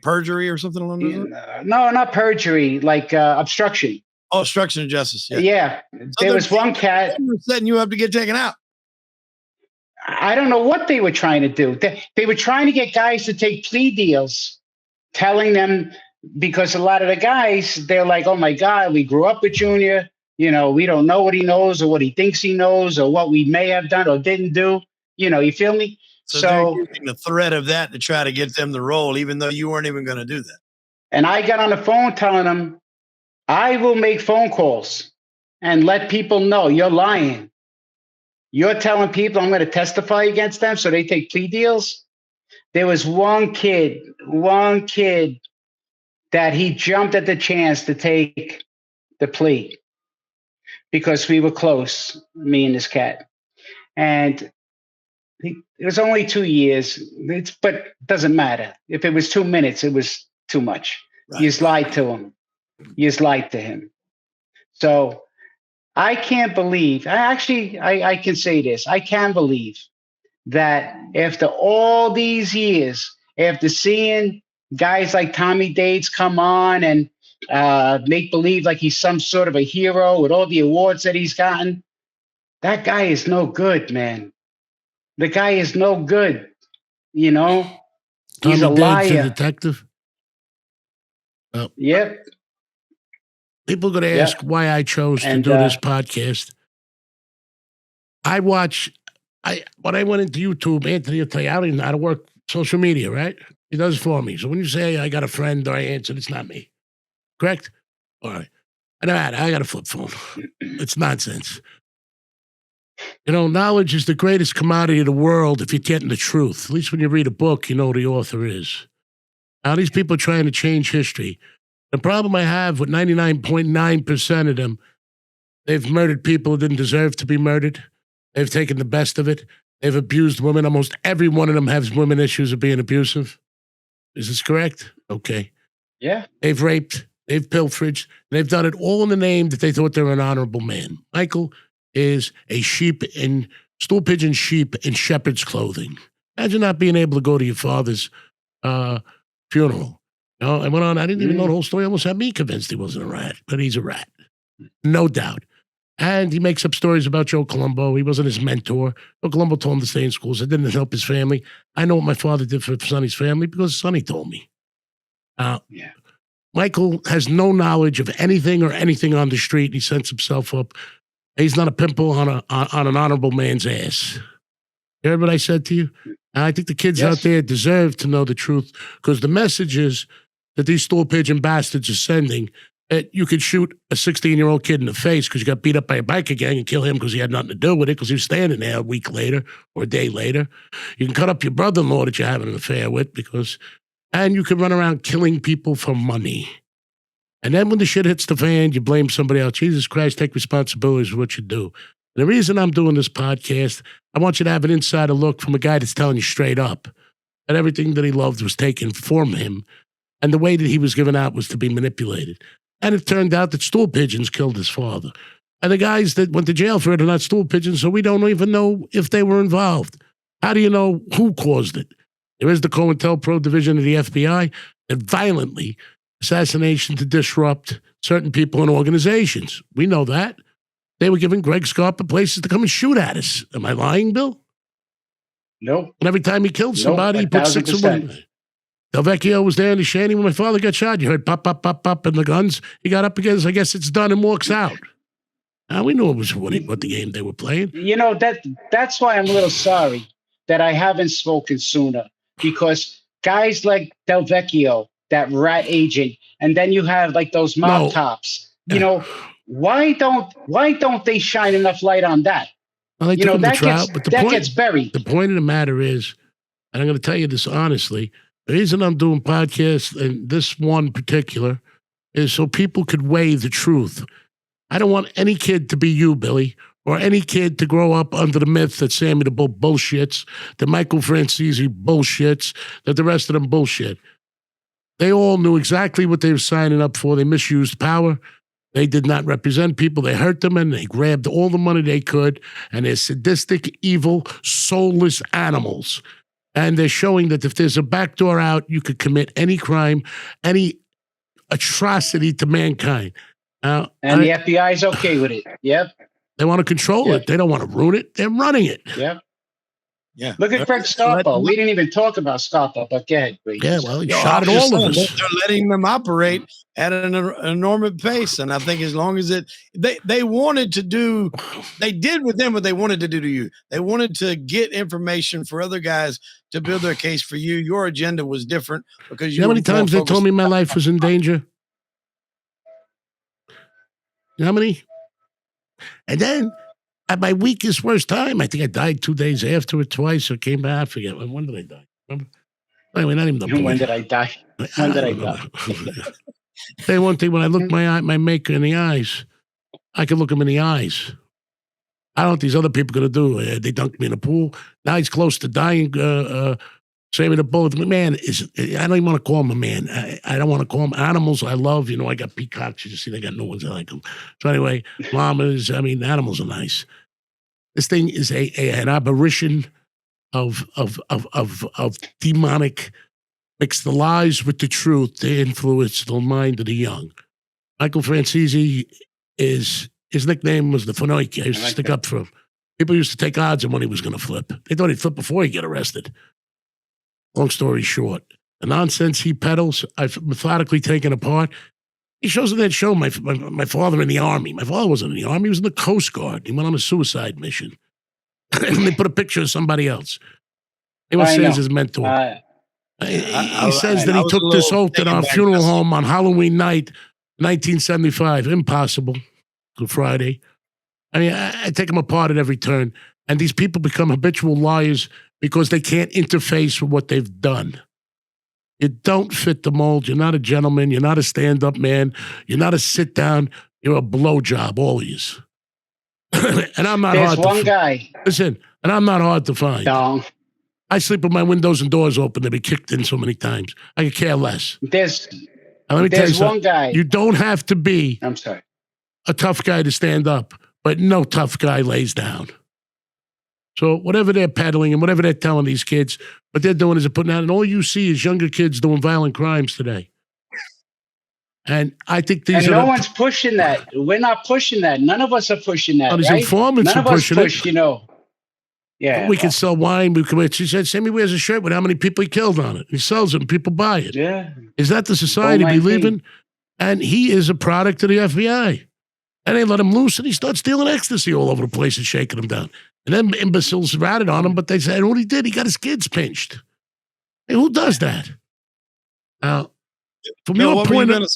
Perjury or something along those lines? No, not perjury, like obstruction. Oh, obstruction of justice. Yeah. So there was one cat setting you up to get taken out. I don't know what they were trying to do. They were trying to get guys to take plea deals, telling them, because a lot of the guys, they're like, oh my God, we grew up with Junior. You know, we don't know what he knows or what he thinks he knows or what we may have done or didn't do. You know, you feel me? So they're using the threat of that to try to get them to roll, even though you weren't even going to do that. And I got on the phone telling them, I will make phone calls and let people know you're lying. You're telling people I'm going to testify against them so they take plea deals. There was one kid that he jumped at the chance to take the plea because we were close, me and this cat. And it was only 2 years, but it doesn't matter. If it was 2 minutes, it was too much. Right. You just lied to him. You just lied to him. So I can't believe, I can say this. I can believe that after all these years, after seeing guys like Tommy Dates come on and make believe like he's some sort of a hero with all the awards that he's gotten. That guy is no good, man. The guy is no good. You know, he's a Tommy Dabbs, the liar. detective. Yep. People are going to ask why I chose to do this podcast. When I went into YouTube, Anthony will tell you, I don't even know how to work social media, right? He does it for me. So when you say I got a friend or I answered, it's not me. Correct? All right. I got a flip phone. It's nonsense. You know, knowledge is the greatest commodity of the world if you're getting the truth. At least when you read a book, you know who the author is. Now, these people are trying to change history. The problem I have with 99.9% of them, they've murdered people who didn't deserve to be murdered. They've taken the best of it. They've abused women. Almost every one of them has women issues of being abusive. Is this correct? Okay. Yeah. They've raped. They've pilfered. They've done it all in the name that they thought they were an honorable man. Michael is a stool pigeon sheep in shepherd's clothing. Imagine not being able to go to your father's funeral. You know, I went on. I didn't even know the whole story. Almost had me convinced he wasn't a rat, but he's a rat. No doubt. And he makes up stories about Joe Colombo. He wasn't his mentor. Joe Colombo told him to stay in schools. It didn't help his family. I know what my father did for Sonny's family because Sonny told me. Michael has no knowledge of anything or anything on the street. He sets himself up. He's not a pimple on an honorable man's ass. You heard what I said to you? And I think the kids out there deserve to know the truth because the messages that these stool pigeon bastards are sending, that you could shoot a 16-year-old kid in the face because you got beat up by a biker gang and kill him because he had nothing to do with it because he was standing there a week later or a day later. You can cut up your brother-in-law that you're having an affair with and you can run around killing people for money. And then when the shit hits the fan, you blame somebody else. Jesus Christ, take responsibility for what you do. And the reason I'm doing this podcast, I want you to have an insider look from a guy that's telling you straight up that everything that he loved was taken from him and the way that he was given out was to be manipulated. And it turned out that stool pigeons killed his father. And the guys that went to jail for it are not stool pigeons, so we don't even know if they were involved. How do you know who caused it? There is the COINTELPRO division of the FBI that violently assassination to disrupt certain people and organizations. We know that. They were giving Greg Scarpa places to come and shoot at us. Am I lying, Bill? Nope. And every time he killed somebody, he put 6 of them. Del Vecchio was there in the shanty when my father got shot. You heard pop, pop, pop, pop, and the guns. He got up against, I guess it's done, and walks out. Now we knew it was what the game they were playing. You know, that's why I'm a little sorry that I haven't spoken sooner, because guys like Del Vecchio, that rat agent, and then you have like those mob tops. You know, why don't they shine enough light on that? Well, they took him to trial, but that gets buried. The point of the matter is, and I'm going to tell you this honestly, the reason I'm doing podcasts, and this one particular, is so people could weigh the truth. I don't want any kid to be you, Billy, or any kid to grow up under the myth that Sammy the Bull bullshits, that Michael Francese bullshits, that the rest of them bullshit. They all knew exactly what they were signing up for. They misused power. They did not represent people. They hurt them, and they grabbed all the money they could, and they're sadistic, evil, soulless animals. And they're showing that if there's a backdoor out, you could commit any crime, any atrocity to mankind. And the FBI is okay with it. Yep. They want to control it. They don't want to ruin it. They're running it. Yep. Yeah. Look at Greg Scarpa. We didn't even talk about Scarpa, but go ahead, please. Yeah, well, he shot at all of us. They're letting them operate at an enormous pace. And I think as long as they wanted to do, they did with them what they wanted to do to you. They wanted to get information for other guys to build their case for you. Your agenda was different because you know how many times they told me my life was in danger? You know how many? And then at my weakest, worst time, I think I died 2 days after it twice or came back. I forget. When did I die? Remember? Anyway, not even the point. When did I die? When did I die? Tell you one thing, when I look my maker in the eyes, I can look him in the eyes. I don't know what these other people going to do. They dunked me in a pool. Now he's close to dying. Sammy the Bull. Man, I don't even want to call him a man. I don't want to call him animals. I love, I got peacocks. You just see, they got no ones that like them. So anyway, llamas, animals are nice. This thing is an aberration of demonic, mix the lies with the truth to influence the mind of the young. Michael Francese his nickname was the Fanoik. I used to stick up for him. People used to take odds on when he was going to flip. They thought he'd flip before he get arrested. Long story short, the nonsense he peddles, I've methodically taken apart. He shows in that show my father in the Army. My father wasn't in the Army. He was in the Coast Guard. He went on a suicide mission. And they put a picture of somebody else. He was his mentor. He says that he took this oath at our funeral home on Halloween night, 1975. Impossible. Good Friday. I mean, I take them apart at every turn. And these people become habitual liars because they can't interface with what they've done. You don't fit the mold. You're not a gentleman. You're not a stand-up man. You're not a sit-down. You're a blowjob, all of you. And I'm not hard to find. There's one guy. Listen, and I'm not hard to find. No. I sleep with my windows and doors open. They've been kicked in so many times. I could care less. There's one guy. You don't have to be I'm sorry. a tough guy to stand up, but no tough guy lays down. So whatever they're peddling and whatever they're telling these kids, what they're doing is they're putting out, and all you see is younger kids doing violent crimes today. And I think these and no one's pushing that. We're not pushing that. None of us are pushing that. These right? informants None are of us pushing push, it. Yeah. We can sell wine. She said, Sammy wears a shirt with how many people he killed on it. He sells it and people buy it. Yeah. Is that the society we live in? And he is a product of the FBI. And they let him loose and he starts stealing ecstasy all over the place and shaking them down. And then imbeciles ratted on him, but they said what he did, he got his kids pinched. Hey, who does that? Now, from your point of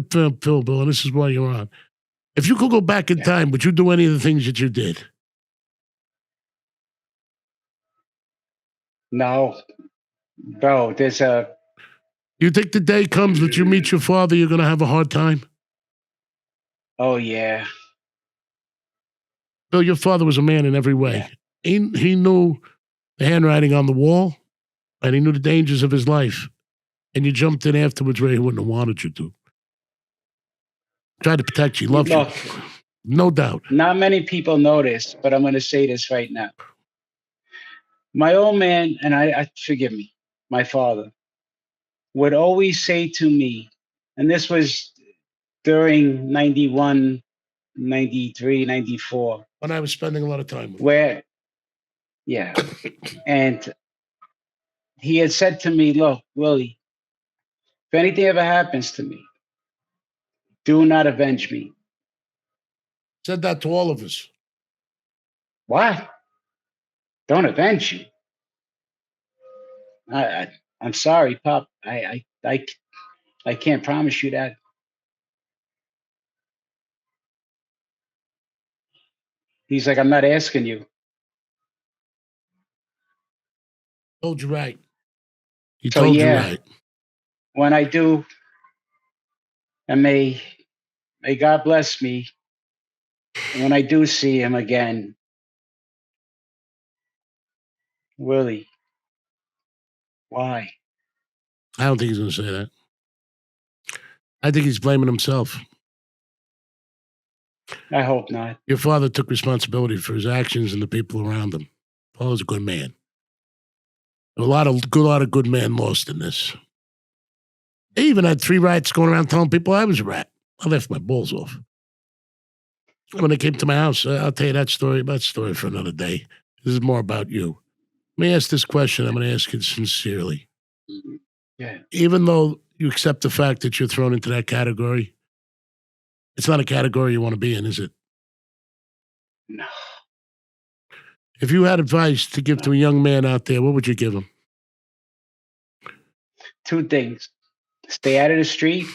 Bill, and this is why you're on. If you could go back in time, would you do any of the things that you did? No. Bro, You think the day comes that you meet your father, you're going to have a hard time? Oh, yeah. Bill, your father was a man in every way. Yeah. He knew the handwriting on the wall, and he knew the dangers of his life. And you jumped in afterwards where he wouldn't have wanted you to. Tried to protect you. Loved you. No doubt. Not many people know this, but I'm going to say this right now. My old man, and I forgive me, my father, would always say to me, and this was during 91, 93, 94. When I was spending a lot of time with him. And he had said to me, look, Willie, if anything ever happens to me, do not avenge me. Said that to all of us. What? Don't avenge you. I'm sorry, Pop. I can't promise you that. He's like, I'm not asking you. Told you right. He told you right. When I do, and may God bless me, when I do see him again, Willie, why? I don't think he's going to say that. I think he's blaming himself. I hope not. Your father took responsibility for his actions and the people around him. Paul was a good man. A lot of good men lost in this. They even had 3 rats going around telling people I was a rat. I left my balls off. When they came to my house, I'll tell you that story for another day. This is more about you. Let me ask this question. I'm going to ask it sincerely. Yeah. Even though you accept the fact that you're thrown into that category, it's not a category you want to be in, is it? No. If you had advice to give to a young man out there, what would you give him? 2 things. Stay out of the street.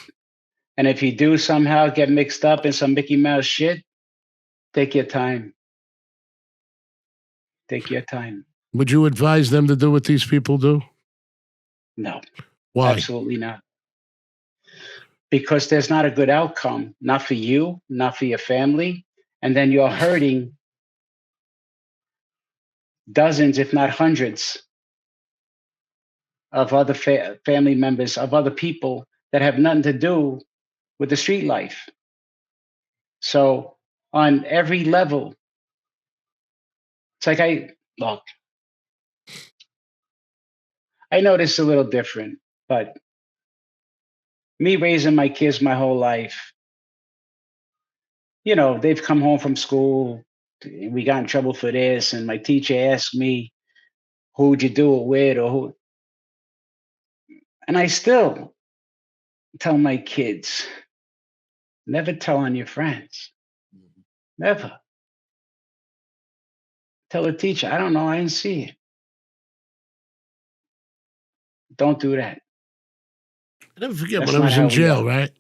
And if you do somehow get mixed up in some Mickey Mouse shit, take your time. Take your time. Would you advise them to do what these people do? No. Why? Absolutely not. Because there's not a good outcome. Not for you, not for your family. And then you're hurting dozens, if not hundreds, of other family members, of other people that have nothing to do with the street life. So on every level, it's like I know this is a little different, but Me raising my kids my whole life, you know, they've come home from school. We got in trouble for this, and my teacher asked me, "Who'd you do it with?" or who, and I still tell my kids, never tell on your friends. Never. Tell the teacher, I don't know, I didn't see it. Don't do that. I never forget That's when I not was in how we jail, are. right?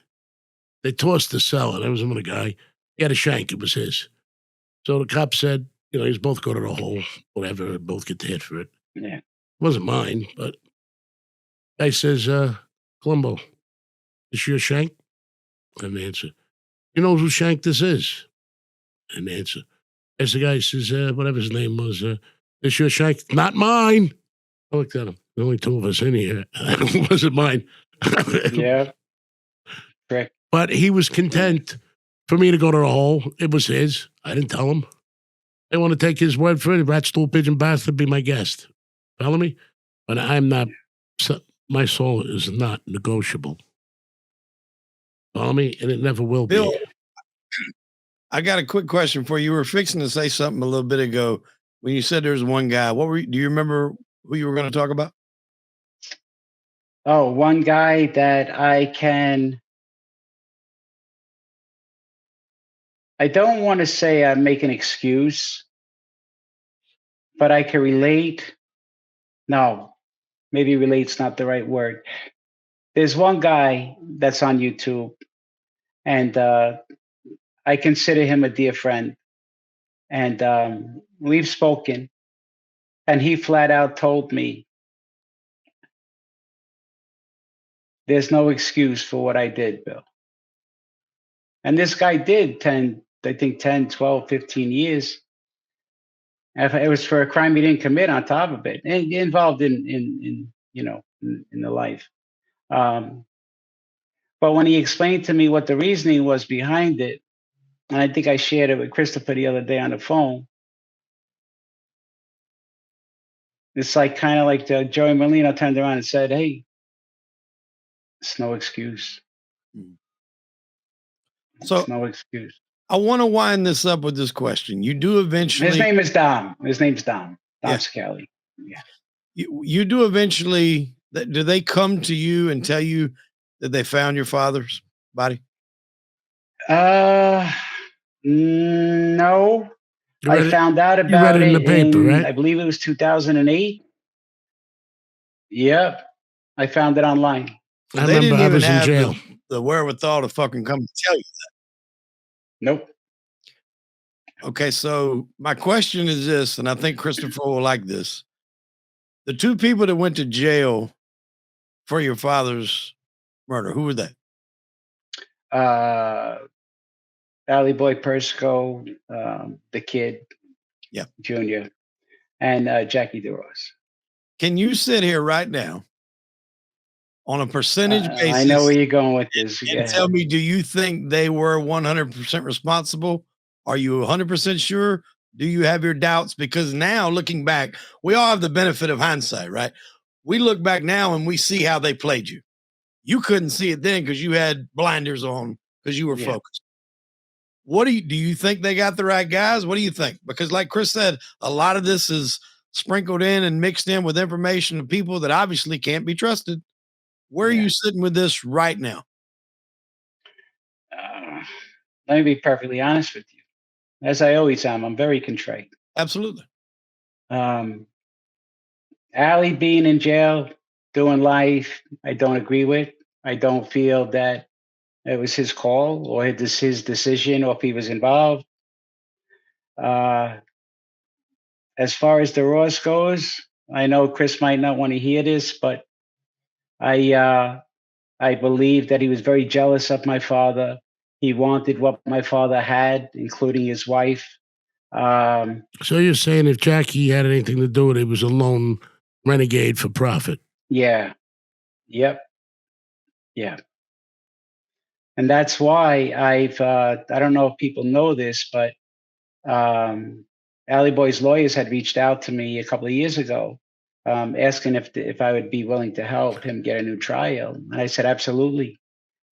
They tossed the cellar. There was another guy. He had a shank. It was his. So the cop said, you know, he's both go to the hole, whatever, both get the hit for it. Yeah. It wasn't mine, but guy says, Colombo, is your shank? And the answer, you know whose shank this is? And the answer, as the guy says, whatever his name was, this your shank? Not mine. I looked at him. There only two of us in here. It wasn't mine. Yeah. Correct. But he was content for me to go to the hole. It was his. I didn't tell him. I want to take his word for it. Rat, stool, pigeon, bastard, be my guest. Follow me? But I'm not, my soul is not negotiable. Follow me? And it never will Bill, be. I got a quick question for you. You were fixing to say something a little bit ago when you said there's one guy. Do you remember who you were going to talk about? Oh, one guy that I don't want to say I make an excuse, but I can relate. No, maybe relate's not the right word. There's one guy that's on YouTube, and I consider him a dear friend. And we've spoken, and he flat out told me there's no excuse for what I did, Bill. And this guy did 10, I think 10, 12, 15 years. It was for a crime he didn't commit on top of it, and involved in you know, in the life. Um, but when he explained to me what the reasoning was behind it, and I think I shared it with Christopher the other day on the phone, it's like kind of like Joey Molino turned around and said, "Hey, it's no excuse. So It's no excuse." I want to wind this up with this question. You do eventually. His name is Dom. His name's Dom. Dom Yeah. Scali. Yeah. You do eventually. Do they come to you and tell you that they found your father's body? No. You I read it- found out you read about it in the paper, right? I believe it was 2008. Yep. I found it online. I They remember didn't I even was in have jail. the wherewithal to fucking come tell you. Nope. Okay, so my question is this, and I think Christopher will like this. The two people that went to jail for your father's murder, who were they? Valley Boy Persco, the kid, Yeah. Junior, and Jackie DeRose. Can you sit here right now on a percentage basis? I know where you're going with this. And tell me, do you think they were 100% responsible? Are you 100% sure? Do you have your doubts? Because now looking back, we all have the benefit of hindsight, right? We look back now and we see how they played you. You couldn't see it then because you had blinders on because you were focused. What do you think they got the right guys? What do you think? Because like Chris said, a lot of this is sprinkled in and mixed in with information of people that obviously can't be trusted. Where are you sitting with this right now? Let me be perfectly honest with you. As I always am, I'm very contrite. Absolutely. Allie being in jail, doing life, I don't agree with. I don't feel that it was his call or his decision or if he was involved. As far as the Ross goes, I know Chris might not want to hear this, but I believe that he was very jealous of my father. He wanted what my father had, including his wife. So you're saying if Jackie had anything to do with it, he was a lone renegade for profit? Yeah. Yep. Yeah. And that's why I don't know if people know this, but Alley Boy's lawyers had reached out to me a couple of years ago, asking if I would be willing to help him get a new trial. And I said, absolutely.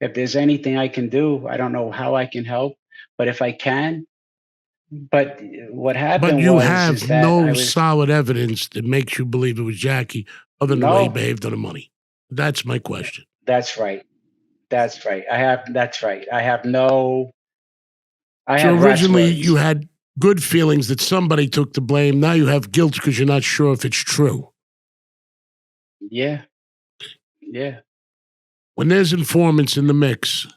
If there's anything I can do, I don't know how I can help, but if I can. But what But happened you is have that I no was solid evidence that makes you believe it was Jackie other than the way he no. behaved on the money. That's my question. That's right. That's right. I have. That's right. I have no. I So have rat's originally you words. had good feelings that somebody took the blame. Now you have guilt because you're not sure if it's true. Yeah. Yeah. When there's informants in the mix,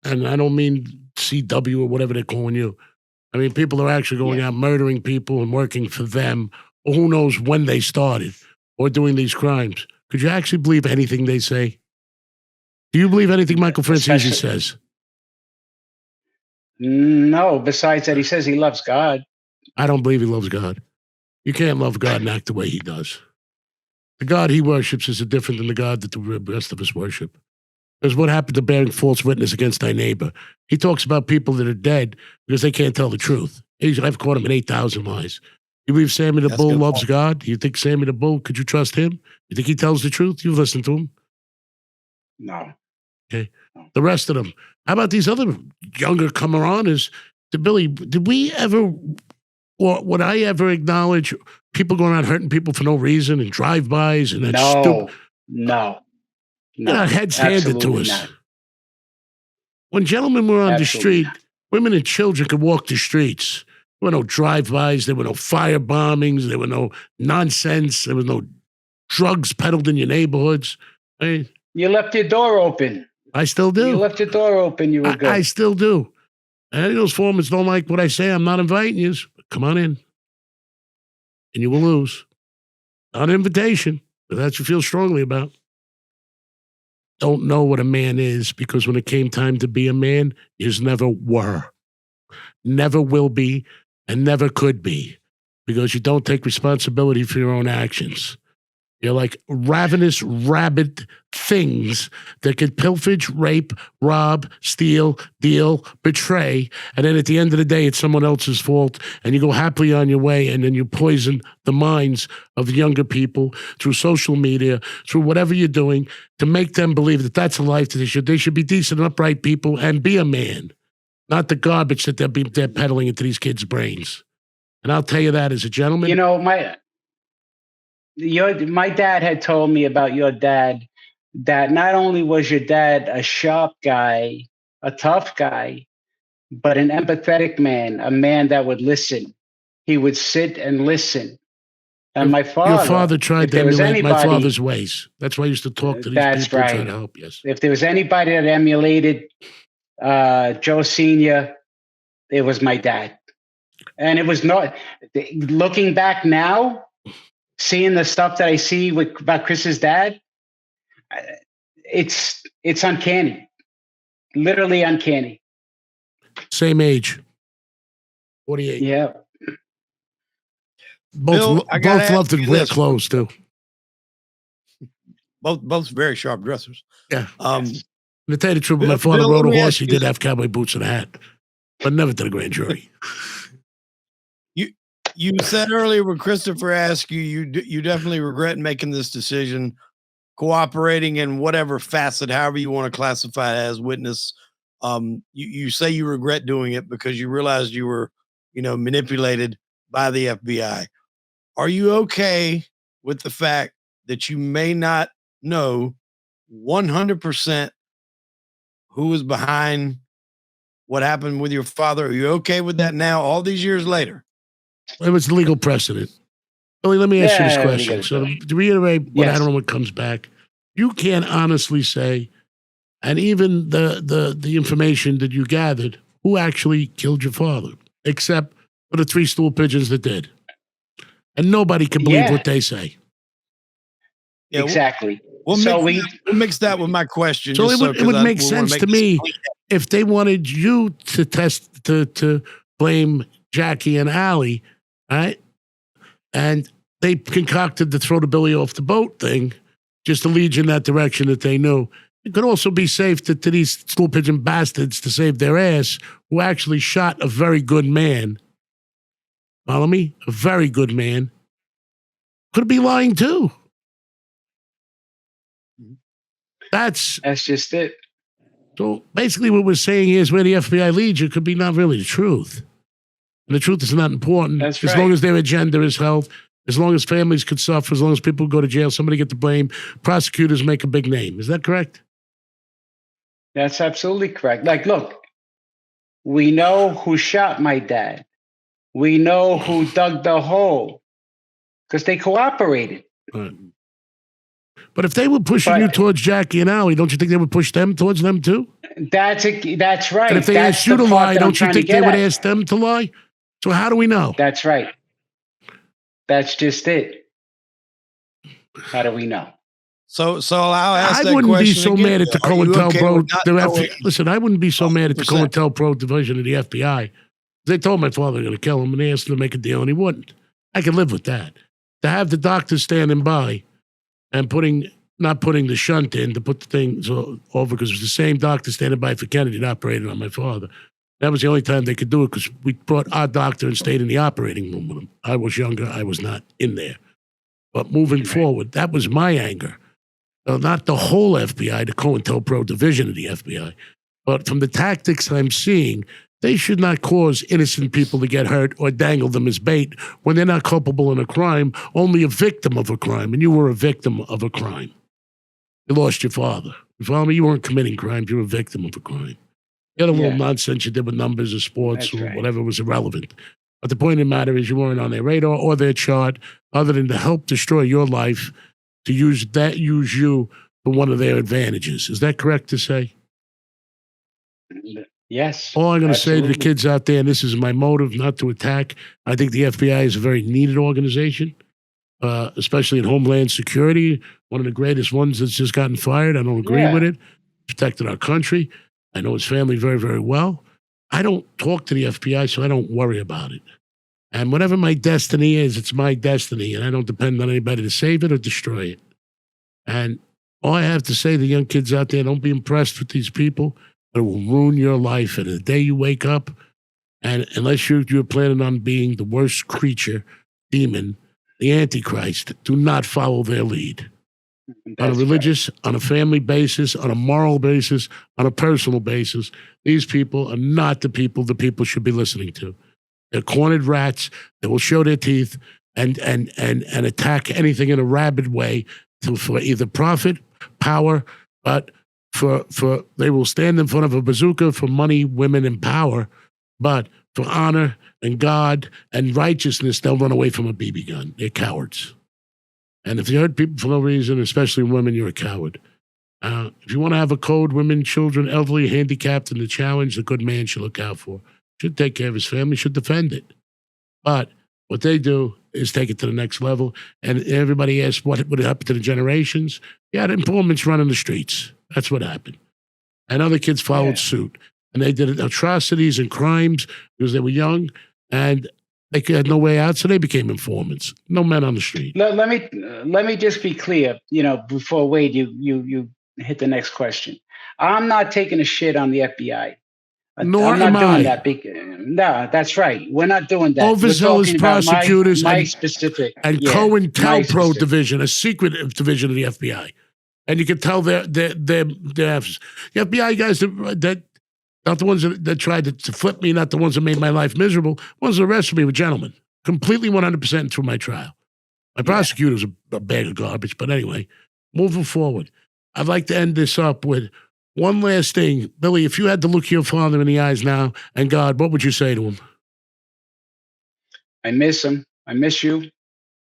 and I don't mean CW or whatever they're calling you, I mean people are actually going Yeah. out murdering people and working for them, or who knows when they started, or doing these crimes. Could you actually believe anything they say? Do you believe anything Michael Francese Especially says? no. Besides that, he says he loves God. I don't believe he loves God. You can't love God and act the way he does. The God he worships is different than the God that the rest of us worship. Because what happened to bearing false witness against thy neighbor? He talks about people that are dead because they can't tell the truth. I've caught him in 8,000 lies. You believe Sammy the That's a Bull good loves point. God? Do you think Sammy the Bull, could you trust him? You think he tells the truth? You've listened to him. No. Okay. No. The rest of them. How about these other younger comer-oners? Billy, did we ever, or would I ever acknowledge people going out hurting people for no reason and drive-bys and that stupid, No. you know, No. heads handed to Absolutely us? not. When gentlemen were on the Absolutely not. street, women and children could walk the streets. There were no drive-bys. There were no fire bombings. There were no nonsense. There was no drugs peddled in your neighborhoods. You left your door open. I still You do. left your door open. You were I good. still do. And those foremans don't like what I say. I'm not inviting you. Come on in. And you will lose. Not an invitation, but that's what you feel strongly about. Don't know what a man is because when it came time to be a man, yous never were. Never will be, and never could be, because you don't take responsibility for your own actions. You're like ravenous, rabid things that could pillage, rape, rob, steal, deal, betray, and then at the end of the day, it's someone else's fault, and you go happily on your way, and then you poison the minds of younger people through social media, through whatever you're doing, to make them believe that that's a life that they should be decent, upright people and be a man. Not the garbage that they're peddling into these kids' brains. And I'll tell you that as a gentleman. You know, my dad had told me about your dad, that not only was your dad a sharp guy, a tough guy, but an empathetic man, a man that would listen. He would sit and listen. And my Your father, father tried if to there was emulate my anybody, father's ways. That's why I used to talk to these that's people and try right. to help. Yes. If there was anybody that emulated Joe Sr., it was my dad. And it was not, looking back now, seeing the stuff that I see about Chris's dad, it's uncanny, literally uncanny. Same age. 48. Yeah. Bill, I gotta Both loved ask to you wear this. clothes too. Both very sharp dressers. Yeah. Yes. To tell you the truth, when my father rode a horse, he did have cowboy boots and a hat, but never to the grand jury. You said earlier when Christopher asked you, you definitely regret making this decision, cooperating in whatever facet, however you want to classify it as witness. You say you regret doing it because you realized you were, manipulated by the FBI. Are you okay with the fact that you may not know 100% who was behind what happened with your father? Are you okay with that now, all these years later? It was legal precedent. Billy, let me ask you this Yeah, question. So to reiterate what I Yes. don't know what comes back, you can't honestly say, and even the information that you gathered, who actually killed your father, except for the 3 stool pigeons that did. And nobody can believe Yeah. what they say. Yeah, Exactly. We'll So mix that with my question. So just it would make sense to me if they wanted you to to blame Jackie and Allie, right? And they concocted the throw the Billy off the boat thing just to lead you in that direction that they knew. It could also be safe to these stool pigeon bastards to save their ass who actually shot a very good man. Follow me? A very good man. Could be lying too. That's just it. So basically what we're saying is where the FBI leads you could be not really the truth. And the truth is not important. That's as right. long as their agenda is held, as long as families could suffer, as long as people go to jail, somebody get the blame, prosecutors make a big name. Is that correct? That's absolutely correct. Like, look, we know who shot my dad. We know who dug the hole because they cooperated. Right. But if they were pushing you towards Jackie and Allie, don't you think they would push them towards them too? That's right. And if they asked you to lie, don't you think they would ask them to lie? So how do we know? That's right. That's just it. How do we know? So I'll ask that I wouldn't be question so again. mad at the Are you okay COINTELPRO. with not knowing? Listen, I wouldn't be so mad at the 100%. COINTELPRO division of the FBI. They told my father they're going to kill him, and they asked him to make a deal, and he wouldn't. I can live with that. To have the doctor standing by and not putting the shunt in to put the things over, because it was the same doctor standing by for Kennedy that operated on my father. That was the only time they could do it, because we brought our doctor and stayed in the operating room with him. I was younger. I was not in there. But moving forward, that was my anger. Not the whole FBI, the COINTELPRO division of the FBI, but from the tactics I'm seeing, they should not cause innocent people to get hurt or dangle them as bait when they're not culpable in a crime, only a victim of a crime, and you were a victim of a crime. You lost your father. You follow me? You weren't committing crimes. You were a victim of a crime. The other little nonsense you did with numbers or sports or whatever was irrelevant. But the point of the matter is you weren't on their radar or their chart other than to help destroy your life, to use you for one of their advantages. Is that correct to say? Yes. All I'm going to say to the kids out there, and this is my motive, not to attack, I think the FBI is a very needed organization, especially in Homeland Security, one of the greatest ones that's just gotten fired. I don't agree with it. Protected our country. I know his family very, very well. I don't talk to the FBI, so I don't worry about it. And whatever my destiny is, it's my destiny, and I don't depend on anybody to save it or destroy it. And all I have to say to the young kids out there, don't be impressed with these people. It will ruin your life. And the day you wake up, and unless you're planning on being the worst creature, demon, the Antichrist, do not follow their lead. On a religious, on a family basis, on a moral basis, on a personal basis, these people are not the people should be listening to. They're cornered rats that will show their teeth and attack anything in a rabid way for either profit, power, but for they will stand in front of a bazooka for money, women, and power, but for honor and God and righteousness, they'll run away from a BB gun. They're cowards. And if you hurt people for no reason, especially women, you're a coward. If you want to have a code, women, children, elderly, handicapped, and the challenge, a good man should look out for. Should take care of his family, should defend it. But what they do is take it to the next level. And everybody asks what would happen to the generations. Yeah, the informants running the streets. That's what happened. And other kids followed suit. And they did atrocities and crimes because they were young and they had no way out, so they became informants. No men on the street. Let me just be clear. Before Wade, you hit the next question. I'm not taking a shit on the FBI. Nor I'm not am doing I. that. No, that's right. We're not doing that. Overzealous prosecutors my specific and COINTELPRO division, a secret division of the FBI, and you can tell they're the FBI guys that not the ones that tried to flip me, not the ones that made my life miserable. Ones that arrested me were gentlemen, completely 100% through my trial. My prosecutor's a bag of garbage, but anyway, moving forward, I'd like to end this up with one last thing. Billy, if you had to look your father in the eyes now and God, what would you say to him? I miss him. I miss you.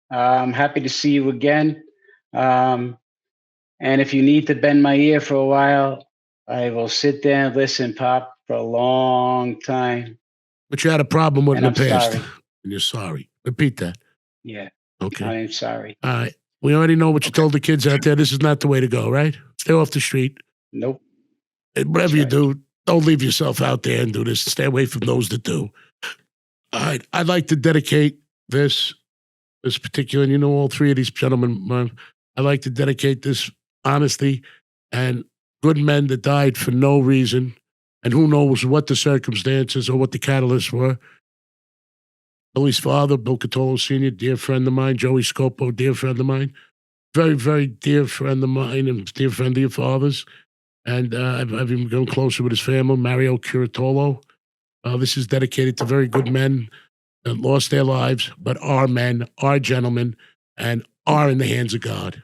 I'm happy to see you again. And if you need to bend my ear for a while, I will sit there and listen, Pop, for a long time. But you had a problem with in the past. Sorry. And you're sorry. Repeat that. Yeah. Okay. I am sorry. All right. We already know what you told the kids out there. This is not the way to go, right? Stay off the street. Nope. And whatever you do, don't leave yourself out there and do this. Stay away from those that do. All right. I'd like to dedicate this particular, and all three of these gentlemen, I'd like to dedicate this honesty and good men that died for no reason, and who knows what the circumstances or what the catalysts were. Billy's father, Bill Cutolo Jr., dear friend of mine. Joey Scopo, dear friend of mine. Very, very dear friend of mine and dear friend of your father's. And I've even grown closer with his family, Mario Curatolo. This is dedicated to very good men that lost their lives, but are men, are gentlemen, and are in the hands of God.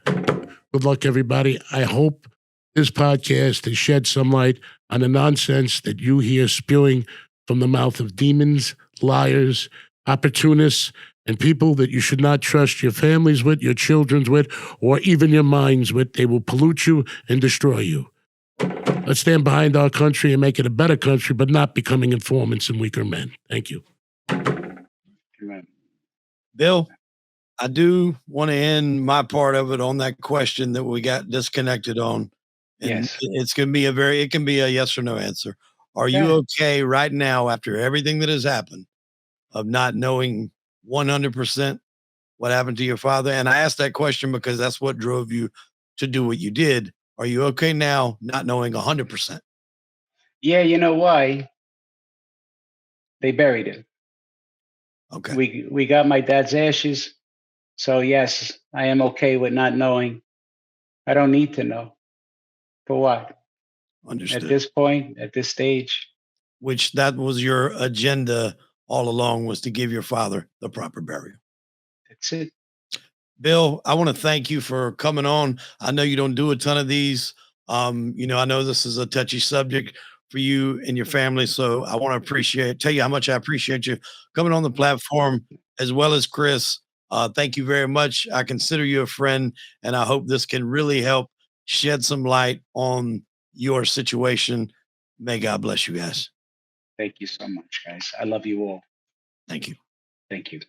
Good luck, everybody. I hope this podcast has shed some light on the nonsense that you hear spewing from the mouth of demons, liars, opportunists, and people that you should not trust your families with, your children with, or even your minds with. They will pollute you and destroy you. Let's stand behind our country and make it a better country, but not becoming informants and weaker men. Thank you. Amen. Bill, I do want to end my part of it on that question that we got disconnected on. And Yes. it's going to be it can be a yes or no answer. Are you Yeah. okay right now after everything that has happened of not knowing 100% what happened to your father? And I asked that question because that's what drove you to do what you did. Are you okay now not knowing 100%? Yeah, you know why? They buried him. Okay. We got my dad's ashes. So yes, I am okay with not knowing. I don't need to know. For what? Understood. At this point, at this stage. Which that was your agenda all along, was to give your father the proper burial. That's it. Bill, I want to thank you for coming on. I know you don't do a ton of these. I know this is a touchy subject for you and your family. So I want to tell you how much I appreciate you coming on the platform, as well as Chris. Thank you very much. I consider you a friend, and I hope this can really help shed some light on your situation. May God bless you guys. Thank you so much, guys. I love you all. Thank you. Thank you.